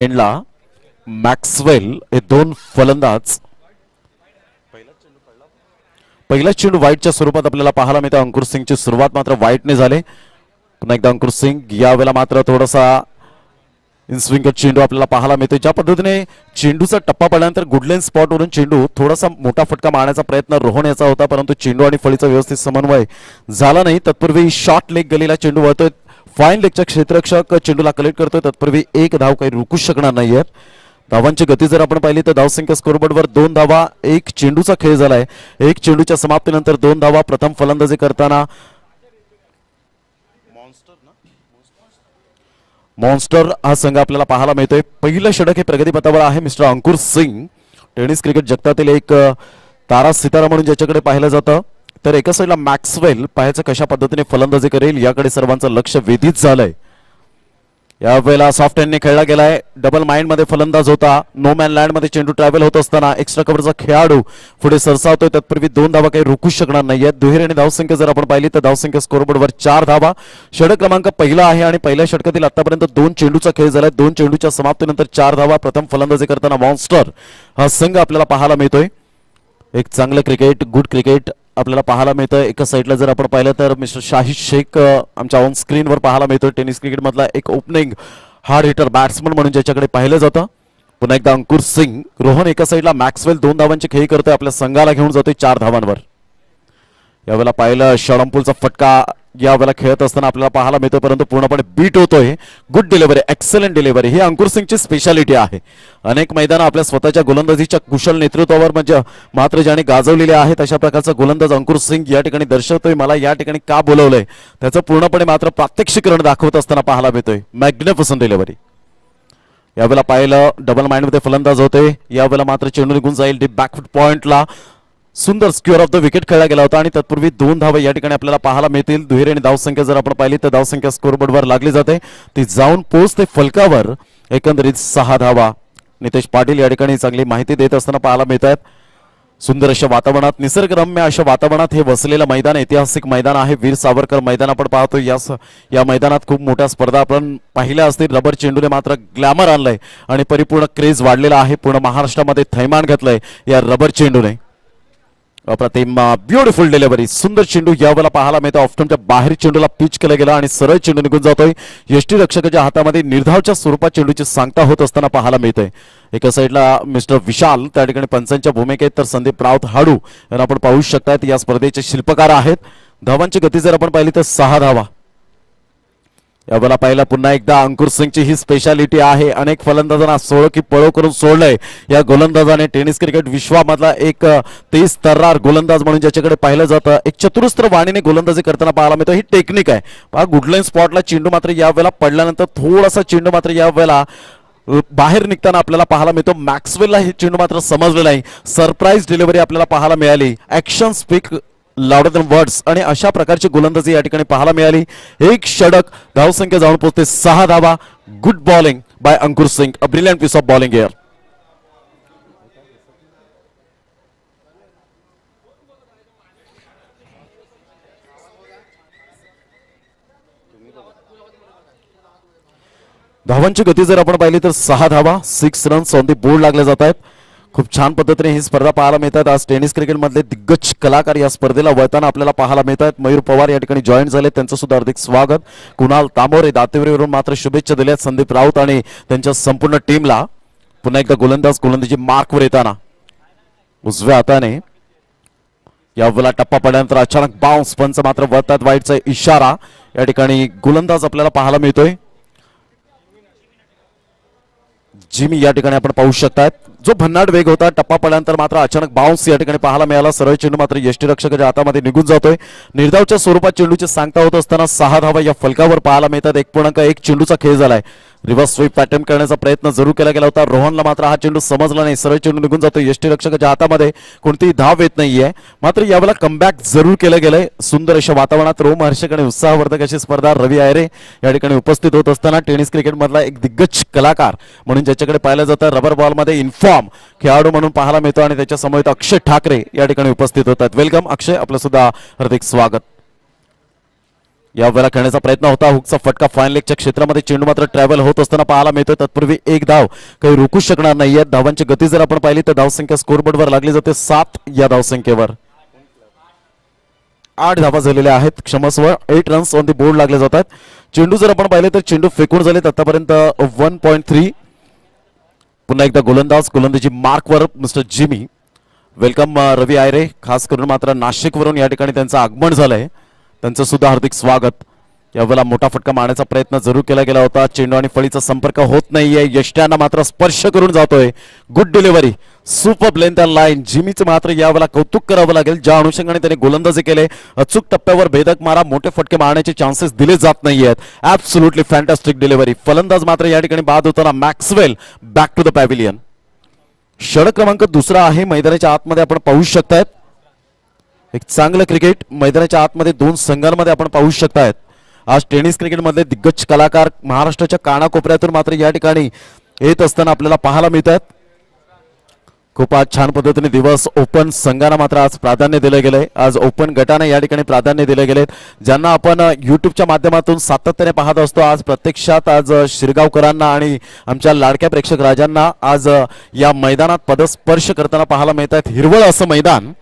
एंडला मॅक्सवेल हे दोन फलंदाज. पहिला चेंडू वाईटच्या स्वरूपात आपल्याला पाहायला मिळते. अंकुर सिंगची सुरुवात मात्र वाईटने झाली. पुन्हा एकदा अंकुर सिंग यावेळेला मात्र थोडासा इनस्विंग चेंडू आपल्याला पाहायला मिळतो. ज्या पद्धतीने चेंडूचा टप्पा पडल्यानंतर गुडलेन स्पॉटवरून चेंडू थोडासा मोठा फटका मारण्याचा प्रयत्न रोहन याचा होता, परंतु चेंडू आणि फळीचा व्यवस्थित समन्वय झाला नाही. तत्पूर्वी शॉर्ट लेग गलीला चेंडू वळतोय. फाईन लेगचा क्षेत्ररक्षक चेंडूला कलेक्ट करतोय. तत्पूर्वी एक धाव काही रोखू शकणार नाहीये. धावांची गती जर आपण पाहिली तर धावसंख्या स्कोरबोर्डवर 2 धावा, एक चेंडूचा खेळ झालाय. एक चेंडूच्या समाप्तीनंतर 2 धावा. प्रथम फलंदाजी करताना मॉन्स्टर हा संघ आपल्याला पाहायला मिळतोय. पहिलं षटक हे प्रगतीपथावर आहे. मिस्टर अंकुर सिंग टेनिस क्रिकेट जगतातील एक तारा सितारा म्हणून ज्याच्याकडे पाहिलं जातं, तर एका साईडला मॅक्सवेल पाहायचं कशा पद्धतीने फलंदाजी करेल याकडे सर्वांचं लक्ष वेधित झालंय. यावेळेला सॉफ्ट हँडने खेळला गेलाय. डबल माइंड मध्ये फलंदाज होता. नो मॅन लँड मध्ये चेंडू ट्रॅव्हल होत असताना एक्स्ट्रा कव्हरचा खेळाडू पुढे सरसावतोय. तत्पूर्वी 2 धावा काही रोखू शकणार नाहीये. दुहेरी आणि धावसंख्या जर आपण पाहिली तर धावसंख्या स्कोरबोर्डवर 4 धावा. षटक क्रमांक पहिला आहे आणि पहिल्या षटकातील आतापर्यंत 2 चेंडूचा खेळ झालाय. 2 चेंडूच्या समाप्तीनंतर 4 धावा. प्रथम फलंदाजी करताना मॉन्स्टर हा संघ आपल्याला पाहायला मिळतोय. एक चांगलं क्रिकेट, गुड क्रिकेट आपल्याला पाहायला मिळतं. एका साईडला जर आपण पाहिलं तर मिस्टर शाहिद शेख आमच्या ऑन स्क्रीनवर पाहायला मिळतोय. टेनिस क्रिकेट मधला एक ओपनिंग हार्ड हिटर बॅट्समन म्हणून ज्याच्याकडे पाहिलं जातं. पुन्हा एकदा अंकुर सिंग. रोहन एका साईडला, मॅक्सवेल 2 धावांची खेळी करतोय. आपल्या संघाला घेऊन जातोय 4 धावांवर. यावेळेला पाहिलं षडंपूलचा फटका यावेळेला खेळत असताना आपल्याला पाहायला मिळतोय, परंतु पूर्णपणे बीट होतोय. गुड डिलिव्हरी, एक्सलंट डिलिव्हरी ही अंकुर सिंगची स्पेशालिटी आहे. अनेक मैदान आपल्या स्वतःच्या गोलंदाजीच्या कुशल नेतृत्वावर म्हणजे मात्र ज्याने गाजवलेले आहेत अशा प्रकारचा गोलंदाज अंकुर सिंग या ठिकाणी दर्शवतोय. मला या ठिकाणी का बोलवलंय त्याचं पूर्णपणे मात्र प्रात्यक्षिकरण दाखवत असताना पाहायला मिळतोय. Magnificent delivery. यावेळेला पाहिलं डबल माइंड मध्ये फलंदाज होते. यावेळेला मात्र चेंडू निघून जाईल डीप बॅकफुट पॉइंटला. सुंदर स्क्वेअर ऑफ द विकेट खेळला गेला होता आणि तत्पूर्वी 2 धावा या ठिकाणी आपल्याला पाहायला मिळतील. दुहेरी आणि धावसंख्या जर आपण पाहिली तर धावसंख्या स्कोरबोर्डवर लागली जाते. ती जाऊन पोहोचते फलकावर. एकंदरीत 6 धावा. नितेश पाटील या ठिकाणी चांगली माहिती देत असताना पाहायला मिळत आहेत. सुंदर अशा वातावरणात, निसर्गरम्य अशा वातावरणात हे वसलेलं मैदान ऐतिहासिक मैदान आहे. वीर सावरकर मैदान आपण पाहतो. या मैदानात खूप मोठ्या स्पर्धा आपण पाहिल्या असतील. रबर चेंडूने मात्र ग्लॅमर आणलंय आणि परिपूर्ण क्रेज वाढलेला आहे. पूर्ण महाराष्ट्रामध्ये थैमान घातलंय या रबर चेंडूने. अप्रतिम ब्युटिफुल डिलिव्हरी. सुंदर चेंडू यावेळेला पाहायला मिळतो. ऑफ्टनच्या बाहेर चेंडूला पिच केला गेला आणि सरळ चेंडू निघून जातोय. यष्टीरक्षकाच्या हातामध्ये निर्धावच्या स्वरूपात चेंडूची सांगता होत असताना पाहायला मिळतंय. एका साईडला मिस्टर विशाल त्या ठिकाणी पंचांच्या भूमिकेत, तर संदीप राऊत हाडू यांना आपण पाहू शकतायत या स्पर्धेचे शिल्पकार आहेत. धावांची गती जर आपण पाहिली तर 6 धावा. यावेळेला पाहिला पुन्हा एकदा अंकुर सिंगची ही स्पेशालिटी आहे. अनेक फलंदाजांना सोळो की पळो करून सोडलंय. या गोलंदाजाने टेनिस क्रिकेट विश्वामधला एक तेज तर्रार गोलंदाज म्हणून ज्याच्याकडे पाहिलं जातं. एक चतुरस्त्र वाणीने गोलंदाजी करताना पाहायला मिळतं. ही टेक्निक आहे. पहा गुडलाईन स्पॉटला चेंडू मात्र यावेळेला पडल्यानंतर थोडासा चेंडू मात्र यावेळेला बाहेर निघताना आपल्याला पाहायला मिळतो. मॅक्सवेलला हे चेंडू मात्र समजलं नाही. सरप्राईज डिलिव्हरी आपल्याला पाहायला मिळाली. Action speak louder than words आणि अशा प्रकारची गोलंदाजी या ठिकाणी पाहायला मिळाली. एक षटक, धावसंख्या जाऊन पोहोचते 6 धावा. Good bowling by Ankur Singh. A brilliant piece of bowling here. धावांची गती जर आपण पाहिली तर 6 धावा. 6 रन्स ऑन दी बोर्ड लागले जात आहेत. खूप छान पद्धतीने ही स्पर्धा पाहायला मिळतात. आज टेनिस क्रिकेट मधले दिग्गज कलाकार या स्पर्धेला वळताना आपल्याला पाहायला मिळतात. मयूर पवार या ठिकाणी जॉईन झाले, त्यांचं सुद्धा हार्दिक स्वागत. कुणाल तांबोरे दातेवरून मात्र शुभेच्छा दिल्यात. संदीप राऊत आणि त्यांच्या संपूर्ण टीमला. पुन्हा एकदा गोलंदाजी मार्कवर येताना उजव्या हाताने यावेळेला टप्पा पडल्यानंतर अचानक बाउन्स. पंच मात्र वळतात. वाईटचा इशारा. या ठिकाणी गोलंदाज आपल्याला पाहायला मिळतोय. जिमी या ठिकाणी आपण पाहू शकतात. जो भन्नाट वेग होता, टप्पा पडल्यानंतर मात्र अचानक बाउन्स या ठिकाणी पाहायला मिळाला. सरळ चेंडू मात्र यष्टीरक्षकाच्या हातामध्ये निघून जातोय. निर्धावच्या स्वरूपात चेंडूची सांगता होत असताना 6 धावा या फलकावर पाहायला मिळतात. 1.1 चेंडूचा खेळ झालाय. रिव्हर्स स्वीप अटेम्प्ट करण्याचा प्रयत्न जरूर केला गेला होता. रोहनला मात्र हा चेंडू समजला नाही. सरळ चेंडू निघून जातो. यष्टीरक्षकाच्या हातामध्ये कोणतीही धाव येत नाहीये. मात्र यावेळेला कमबॅक जरूर केलं गेलंय. सुंदर अशा वातावरणात रोमहर्षक आणि उत्साहवर्धक अशी स्पर्धा रवी आयरे या ठिकाणी उपस्थित होत असताना टेनिस क्रिकेट मधला एक दिग्गज कलाकार म्हणून ज्याच्याकडे पाहिलं जातं. रबर बॉल मध्ये इन्फॉर्म खेळाडू म्हणून पाहायला मिळतो आणि त्याच्या समोर अक्षय ठाकरे या ठिकाणी उपस्थित होतात. वेलकम अक्षय, आपलं सुद्धा हार्दिक स्वागत. यावेळेला खेळण्याचा प्रयत्न होता, हुकचा फटका फाईन लेगच्या क्षेत्रामध्ये चेंडू मात्र ट्रॅव्हल होत असताना पाहायला मिळतोय. तत्पूर्वी एक धाव काही रोखू शकणार नाहीये. धावांची गती जर आपण पाहिली तर धावसंख्या स्कोरबोर्डवर लागली जाते 7 या धावसंख्येवर. 8 धावा झालेल्या आहेत, क्षमस्व 8 रन्स ऑन दी बोर्ड लागले जातात. चेंडू जर आपण पाहिले तर चेंडू फेकून झालेत आतापर्यंत 1.3. पुन्हा एकदा गोलंदाजी मार्कवर मिस्टर जिमी. वेलकम रवी आयरे, खास करून मात्र नाशिकवरून या ठिकाणी त्यांचं आगमन झालंय, त्यांचं सुद्धा हार्दिक स्वागत. यावेळेला मोठा फटका मारण्याचा प्रयत्न जरूर केला गेला होता. चेंडू आणि फळीचा संपर्क होत नाहीये, यष्ट्यांना मात्र स्पर्श करून जातोय. Good delivery, super length and line. जिमीचं मात्र यावेळेला कौतुक करावं लागेल, ज्या अनुषंगाने त्याने गोलंदाजी केले. अचूक टप्प्यावर भेदक मारा, मोठे फटके मारण्याचे चान्सेस दिले जात नाहीयेत. Absolutely fantastic delivery. फलंदाज मात्र या ठिकाणी बाद होताना Maxwell back to the pavilion. षटक क्रमांक दुसरा आहे. मैदानाच्या आतमध्ये आपण पाहू शकतायत एक चांगलं क्रिकेट. मैदानाच्या आतमध्ये 2 संघांमध्ये आपण पाहू शकतायत. आज टेनिस क्रिकेटमधले दिग्गज कलाकार महाराष्ट्राच्या कानाकोपऱ्यातून मात्र या ठिकाणी येत असताना आपल्याला पाहायला मिळत आहेत. खूप आज छान पद्धतीने दिवस ओपन संघांना मात्र आज प्राधान्य दिलं गेलंय. आज ओपन गटाने या ठिकाणी प्राधान्य दिले गेले, ज्यांना आपण युट्यूबच्या माध्यमातून सातत्याने पाहत असतो. आज प्रत्यक्षात आज शिरगावकरांना आणि आमच्या लाडक्या प्रेक्षक राजांना आज या मैदानात पदस्पर्श करताना पाहायला मिळत आहेत. हिरवळ असं मैदान.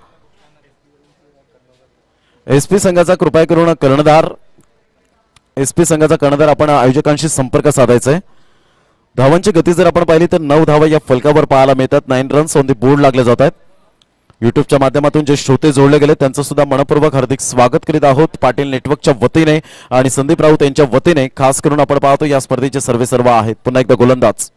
एसपी संघाचा कृपया करून कर्णधार, एसपी संघाचा कर्णधार आपण आयोजकांशी संपर्क साधायचा आहे. धावांची गती जर आपण पाहिली तर 9 धावा या फलकावर पाहायला मिळतात. 9 रन्स ऑन दी बोर्ड लागले जात आहेत. युट्यूबच्या माध्यमातून जे श्रोते जोडले गेले त्यांचं सुद्धा मनपूर्वक हार्दिक स्वागत करीत आहोत. पाटील नेटवर्कच्या वतीने आणि संदीप राऊत यांच्या वतीने खास करून आपण पाहतो या स्पर्धेचे सर्व आहेत. पुन्हा एकदा गोलंदाज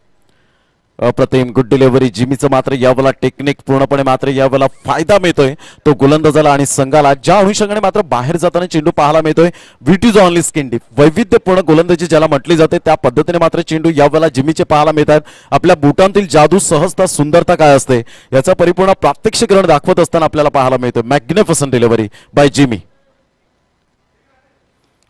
अप्रतिम, गुड डिलिव्हरी. जिमीचं मात्र यावेळेला टेक्निक पूर्णपणे मात्र यावेळेला फायदा मिळतोय तो गोलंदाजाला आणि संघाला, ज्या अनुषंगाने मात्र बाहेर जाताना चेंडू पाहायला मिळतोय. विट इज ऑनली स्किन डीप, वैविध्यपूर्ण गोलंदाजी ज्याला म्हटली जाते त्या पद्धतीने मात्र चेंडू यावेळेला जिमीचे पाहायला मिळतात. आपल्या बुटांतील जादू, सहजता, सुंदरता काय असते याचा परिपूर्ण प्रात्यक्षिकरण दाखवत असताना आपल्याला पाहायला मिळतोय. Magnificent delivery by Jimmy.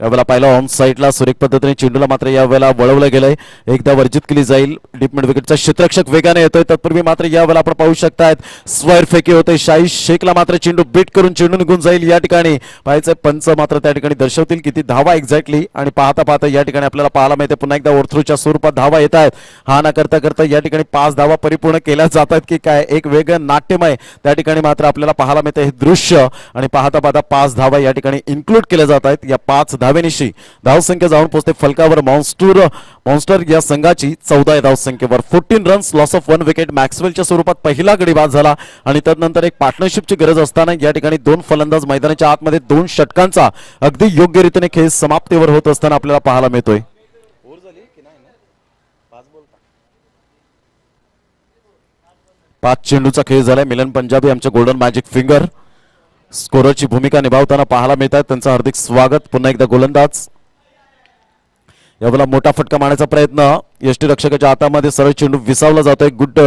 यावेळेला पाहिलं ऑन साईडला सुरेख पद्धतीने चेंडूला मात्र यावेळेला वळवलं गेलंय. एकदा वर्जित केली जाईल. डीप मिड विकेटचा क्षेत्ररक्षक वेगाने येतोय. तत्पूर्वी मात्र यावेळेला आपण पाहू शकतायत स्क्वायर फेकी होते. शाही शेखला मात्र चेंडू बीट करून चेंडू निघून जाईल. या ठिकाणी पाहायचं पंच मात्र त्या ठिकाणी दर्शवतील किती धावा एक्झॅक्टली, आणि पाहता पाहता या ठिकाणी आपल्याला पाहायला मिळते पुन्हा एकदा ओव्हरथ्रोच्या स्वरूपात धावा येत आहेत. हा ना करता करता या ठिकाणी 5 धावा परिपूर्ण केल्या जातात की काय, एक वेगळं नाट्यमय त्या ठिकाणी मात्र आपल्याला पाहायला मिळते हे दृश्य. आणि पाहता पाहता 5 धावा या ठिकाणी इन्क्लूड केल्या जात आहेत. या 5 धावेनिशी धावसंख्या जाऊन पोहोचते फलकावर मॉन्स्टर या संघाची 14 या धावसंख्येवर. 14 रन्स, लॉस ऑफ 1 विकेट. मॅक्सवेलच्या स्वरूपात पहिला गडी बाद झाला आणि त्यानंतर एक पार्टनरशिपची गरज असताना या ठिकाणी 2 फलंदाज मैदानाच्या आतमध्ये 2 षटकांचा अगदी योग्य रीतीने खेळ समाप्तीवर होत असताना आपल्याला पाहायला मिळतोय. 5 चेंडूचा खेळ झालाय. मिलन पंजाबी आमच्या गोल्डन मॅजिक फिंगर स्कोररची भूमिका निभावताना पाहायला मिळतात, त्यांचं हार्दिक स्वागत. पुन्हा एकदा गोलंदाज यावेळेला मोठा फटका मारण्याचा प्रयत्न, यष्टीरक्षकाच्या हातामध्ये सरळ चेंडू विसावला जातोय. Good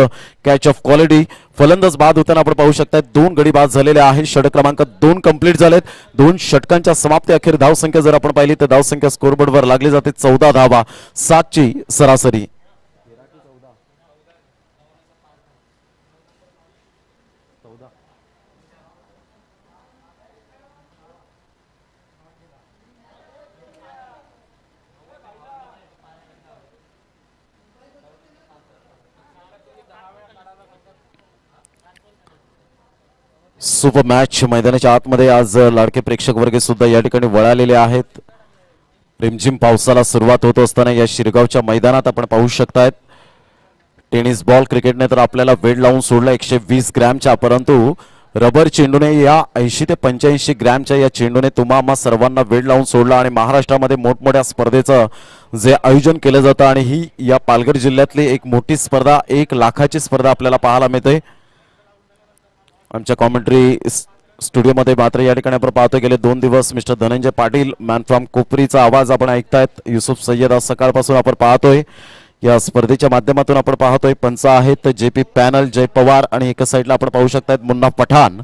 catch of quality. फलंदाज बाद होताना आपण पाहू शकता 2 गडी बाद झालेले आहेत. षटक क्रमांक 2 कंप्लीट झालेत. 2 षटकांच्या समाप्ती अखेर धावसंख्या जर आपण पाहिली तर धावसंख्या स्कोरबोर्डवर लागली जाते 14 धावा, 7 ची सरासरी. सुपर मॅच मैदानाच्या आतमध्ये आज लाडके प्रेक्षक वर्ग सुद्धा या ठिकाणी वळालेले आहेत. रिमझिम पावसाला सुरुवात होत असताना या शिरगावच्या मैदानात आपण पाहू शकतायत टेनिस बॉल क्रिकेटने तर आपल्याला वेळ लावून सोडला 120 ग्रॅमच्या, परंतु रबर चेंडूने या 80 ते 85 ग्रॅमच्या या चेंडूने तुम्हा सर्वांना वेळ लावून सोडला. आणि महाराष्ट्रामध्ये मोठमोठ्या स्पर्धेचं जे आयोजन केलं जातं आणि ही या पालघर जिल्ह्यातली एक मोठी स्पर्धा, 1 लाखाची स्पर्धा आपल्याला पाहायला मिळते. आमच्या कॉमेंट्री स्टुडिओमध्ये मात्र या ठिकाणी आपण पाहतो गेले 2 दिवस mister Dhananjay Patil man from कोपरीचा आवाज आपण ऐकतायत. युसुफ सय्यद आज सकाळपासून आपण पाहतोय या स्पर्धेच्या माध्यमातून आपण पाहतोय. पंच आहेत JP पॅनल, जय पवार, आणि एका साईडला आपण पाहू शकतायत मुन्ना पठाण.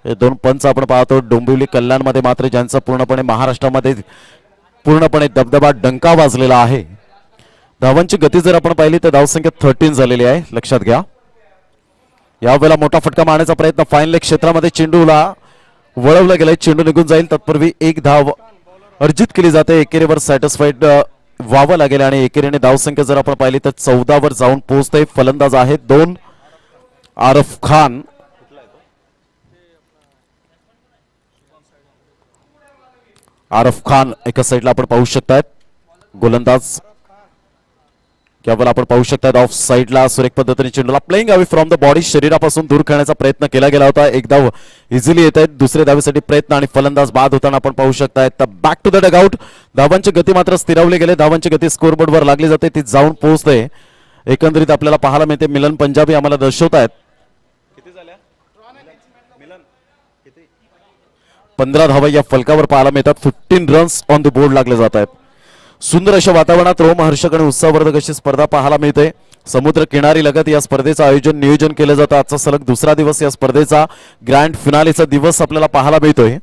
हे 2 पंच आपण पाहतो. डोंबिवली कल्याणमध्ये मात्र ज्यांचा पूर्णपणे महाराष्ट्रामध्ये पूर्णपणे दबदबा डंका वाजलेला आहे. धावांची गती जर आपण पाहिली तर धावसंख्या 13 झालेली आहे, लक्षात घ्या. यावेळेला मोठा फटका मारण्याचा प्रयत्न, फाईन लेग क्षेत्रामध्ये चेंडूला वळवलं गेलंय, चेंडू निघून जाईल. तत्पूर्वी एक धाव अर्जित केली जाते. एकेरीवर सॅटिस्फाईड व्हावं लागेल आणि एकेरीने धावसंख्या जर आपण पाहिली तर 14 वर जाऊन पोहोचते. फलंदाज आहेत 2 आरफ खान. आरफ खान एका साईडला आपण पाहू शकतायत. गोलंदाज केवळ आपण पाहू शकता ऑफ साइडला सुरेख पद्धतीने चेंडूला playing away from the body शरीरापासून दूर खेळण्याचा प्रयत्न केला गेला होता. एक धाव इझिली येत आहेत. दुसऱ्या धावेसाठी प्रयत्न आणि फलंदाज बाद होताना आपण पाहू शकताय. तर बॅक टू द डगआउट. धावांची गती मात्र स्थिरावली गेले. धावांची गती स्कोरबोर्डवर लागली जाते. ती जाऊन पोहोचते. एकंदरीत आपल्याला पाहायला मिळते. मिलन पंजाबी आम्हाला दर्शवतायत 15 धावा या फलकावर पाहायला मिळतात. 15 रन्स ऑन द बोर्ड लागले जात आहेत. सुंदर अशा वातावरणात रोमहर्षक आणि उत्साहवर्धक अशी स्पर्धा पाहायला मिळते. समुद्र किनारी लगत या स्पर्धेचं आयोजन नियोजन केलं जातं. आजचा सलग दुसरा दिवस या स्पर्धेचा ग्रँड फिनालेचा दिवस आपल्याला पाहायला मिळतोय.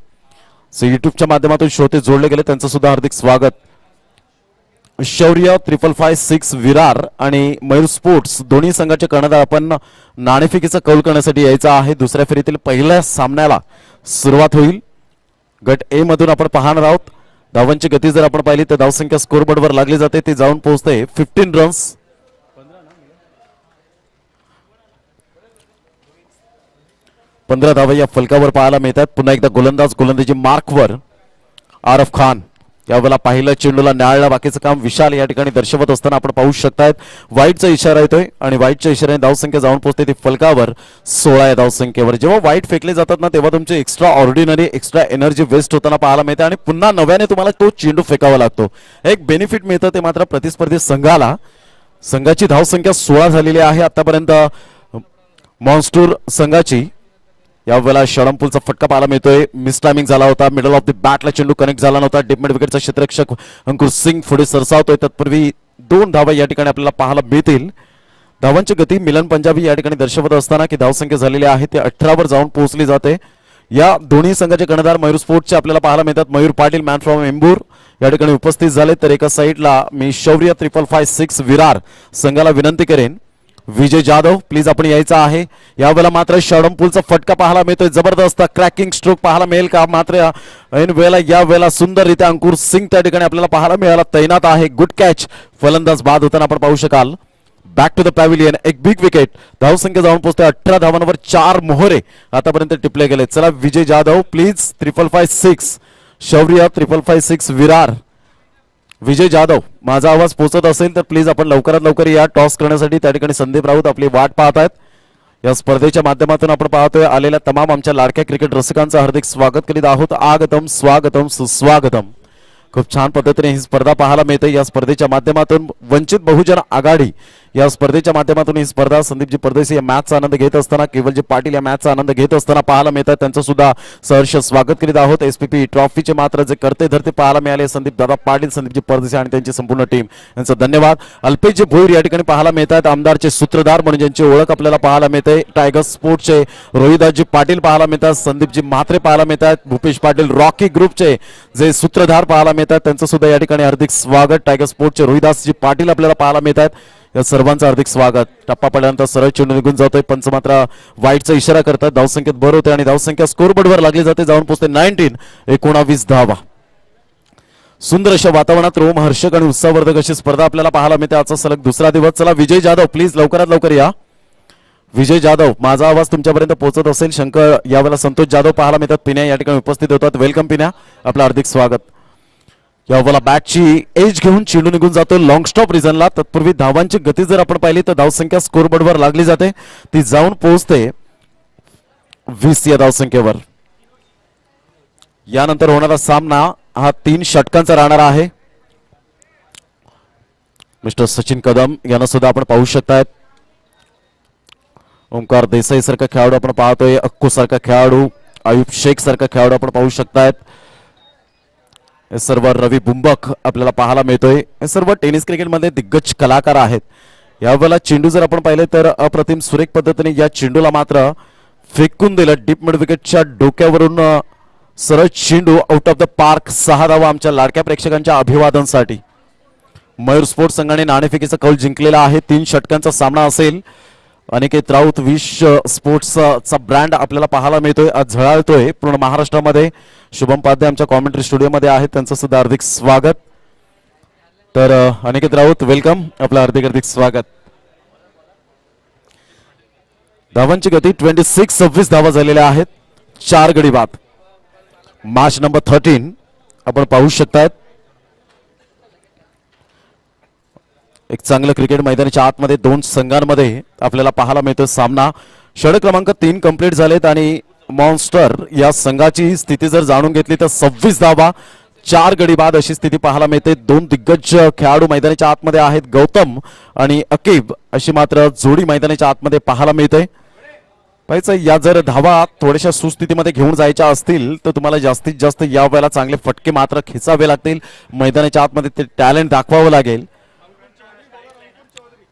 सो युट्यूबच्या माध्यमातून श्रोते जोडले गेले त्यांचं सुद्धा हार्दिक स्वागत. शौर्य 5556 विरार आणि मयूर स्पोर्ट्स दोन्ही संघाच्या कर्णधार आपण नाणेफेकीचा कौल करण्यासाठी यायचा आहे. दुसऱ्या फेरीतील पहिल्या सामन्याला सुरुवात होईल. गट ए मधून आपण पाहणार आहोत. धावांची गती जर आपण पाहिली तर धावसंख्या स्कोरबोर्डवर लागली जाते. ती जाऊन पोहोचते 15 रन्स. 15 धावा या फलकावर पाहायला मिळतात. पुन्हा एकदा गोलंदाजी मार्कवर आरफ खान. यावेळेला पहिल्या चेंडूला न्यायला बाकीचं काम विशाल या ठिकाणी दर्शवत असताना आपण पाहू शकतायत. वाईटचा इशारा येतोय आणि वाईटच्या इशाऱ्याने धावसंख्या जाऊन पोहोचते ती फलकावर 16 या धावसंख्येवर. जेव्हा वाईट फेकले जातात ना तेव्हा तुमची extraordinary extra energy waste होताना पाहायला मिळते आणि पुन्हा नव्याने तुम्हाला तो चेंडू फेकावा लागतो. एक बेनिफिट मिळतं ते मात्र प्रतिस्पर्धी संघाला. संघाची धावसंख्या 16 झालेली आहे आतापर्यंत. मॉन्स्टूर संघाची यावेळेला शॉर्टपुलचा फटका पाहायला मिळतोय. मिस टायमिंग झाला होता. मिडल ऑफ द बॅटला चेंडू कनेक्ट झाला नव्हता. डीप मिड विकेटचा क्षेत्ररक्षक अंकुर सिंग पुढे सरसावतोय. तत्पूर्वी 2 धावा या ठिकाणी आपल्याला पाहायला मिळतील. धावांची गती मिलन पंजाबी या ठिकाणी दर्शवत असताना की धावसंख्या झालेली आहे ते 18 वर जाऊन पोहोचली जाते. या दोन्ही संघाचे कर्णधार मयूर स्पोर्ट्सचे आपल्याला पाहायला मिळतात. मयूर पाटील मॅन फ्रॉम एम्बूर या ठिकाणी उपस्थित झाले. तर एका साईडला मी शौर्य 5556 विरार संघाला विनंती करेन विजय जाधव प्लीज आपण यायचा आहे. यावेळेला मात्र शॉर्टपुलचा फटका पाहायला मिळतोय. जबरदस्त क्रॅकिंग स्ट्रोक पाहायला मिळेल का मात्र ऐन वेळेला या वेळेला सुंदररित्या अंकुर सिंग त्या ठिकाणी आपल्याला पाहायला मिळाला तैनात आहे. Good catch. फलंदाज बाद होताना आपण पाहू शकाल. Back to the pavilion. एक बिग विकेट. धावसंख्या जाऊन पोहोचते 18 धावांवर 4 मोहरे आतापर्यंत टिपले गेले. चला विजय जाधव प्लीज 5556 शौर्य 5556 विरार. विजय जाधव माझा आवाज पोहोचत असेल तर प्लीज आपण लवकरात लवकर या टॉस करण्यासाठी. त्या ठिकाणी संदीप राऊत आपली वाट पाहत आहेत. या स्पर्धेच्या माध्यमातून आपण पाहतोय आलेल्या तमाम आमच्या लाडक्या क्रिकेट रसिकांचं हार्दिक स्वागत करीत आहोत. आगतम स्वागतम सुस्वागतम. खूप छान पद्धतीने ही स्पर्धा पाहायला मिळते. या स्पर्धेच्या माध्यमातून वंचित बहुजन आघाडी या स्पर्धेच्या माध्यमातून ही स्पर्धा संदीपजी परदेशी या मॅचचा आनंद घेत असताना केवलजी पाटील या मॅचचा आनंद घेत असताना पाहायला मिळतात. त्यांचं सुद्धा सहर्ष स्वागत करीत आहोत. एसपीपी ट्रॉफीचे मात्र जे करते धरते पाहायला मिळाले संदीप दादा पाटील संदीपजी परदेशी आणि त्यांची संपूर्ण टीम यांचं धन्यवाद. अल्पेशजी भोईर या ठिकाणी पाहायला मिळतात. आमदारचे सूत्रधार म्हणून ज्यांची ओळख आपल्याला पाहायला मिळते. टायगर स्पोर्ट्सचे रोहिदासजी पाटील पाहायला मिळतात. संदीपजी म्हात्रे पाहायला मिळतात. भूपेश पाटील रॉकी ग्रुपचे जे सूत्रधार पाहायला मिळतात त्यांचं सुद्धा या ठिकाणी हार्दिक स्वागत. टायगर स्पोर्ट्सचे रोहिदासजी पाटील आपल्याला पाहायला मिळतात. या सर्वांचं हार्दिक स्वागत. टप्पा पडल्यानंतर सरळ चेंडू निघून जातोय. पंच मात्र वाईटचा इशारा करतात. धावसंख्येत भर होते आणि धावसंख्या स्कोरबोर्डवर लागली जाते. जाऊन पोहोचते 19 धावा. सुंदर अशा वातावरणात रोमहर्षक आणि उत्साहवर्धक अशी स्पर्धा आपल्याला पाहायला मिळते. आजचा सलग दुसरा दिवस. चला विजय जाधव प्लीज लवकरात लवकर या. विजय जाधव माझा आवाज तुमच्यापर्यंत पोहोचत असेल. शंकर यावेळेला संतोष जाधव पाहायला मिळतात. पिण्या या ठिकाणी उपस्थित होतात. वेलकम पिण्या आपलं हार्दिक स्वागत. यावेळेला बॅटची एज घेऊन चेंडू निघून जातो लॉंग स्टॉप रिझनला. तत्पूर्वी धावांची गती जर आपण पाहिली तर धावसंख्या स्कोरबोर्डवर लागली जाते. ती जाऊन पोहोचते 20 या धावसंख्येवर. यानंतर होणारा सामना हा 3 षटकांचा राहणार आहे. मिस्टर सचिन कदम यांना सुद्धा आपण पाहू शकतायत. ओंकार देसाई सारखा खेळाडू आपण पाहतोय. अक्कू सारखा खेळाडू, आयुब शेख सारखा खेळाडू आपण पाहू शकतायत. हे सर्व रवी बुंबक आपल्याला पाहायला मिळतोय. हे सर्व टेनिस क्रिकेटमध्ये दिग्गज कलाकार आहेत. यावेळेला चेंडू जर आपण पाहिले तर अप्रतिम सुरेख पद्धतीने या चेंडूला मात्र फेकून दिलं. डीप मिड विकेटच्या डोक्यावरून सरळ चेंडू आउट ऑफ द पार्क. 6 धावा आमच्या लाडक्या प्रेक्षकांच्या अभिवादनसाठी. मयूर स्पोर्ट्स संघाने नाणेफेकीचा कौल जिंकलेला आहे. 3 षटकांचा सामना असेल अनिकेत राऊत विश स्पोर्ट्सचा ब्रँड आपल्याला पाहायला मिळतोय, आज झळाळतोय पूर्ण महाराष्ट्रामध्ये. शुभम पाध्ये आमच्या कॉमेंट्री स्टुडिओमध्ये आहेत, त्यांचं सुद्धा हार्दिक स्वागत. तर अनिकेत राऊत वेलकम, आपलं हार्दिक स्वागत. धावांची गती 26 धावा झालेल्या आहेत, 4 गडी बाद. मॅच नंबर 13 आपण पाहू शकतायत. एक चांगलं क्रिकेट मैदानाच्या आतमध्ये दोन संघांमध्ये आपल्याला पाहायला मिळतो सामना. षटक क्रमांक 3 कंप्लीट झालेत आणि मॉन्स्टर या संघाची स्थिती जर जाणून घेतली तर 26 धावा, 4 गडी बाद अशी स्थिती पाहायला मिळते. दोन दिग्गज खेळाडू मैदानाच्या आतमध्ये आहेत, गौतम आणि अकीब अशी मात्र जोडी मैदानाच्या आतमध्ये पाहायला मिळते. पाहिजे या जर धावा थोड्याशा सुस्थितीमध्ये घेऊन जायच्या असतील तर तुम्हाला जास्तीत जास्त या वेळेला चांगले फटके मात्र खेचावे लागतील. मैदानाच्या आतमध्ये ते टॅलेंट दाखवावं लागेल.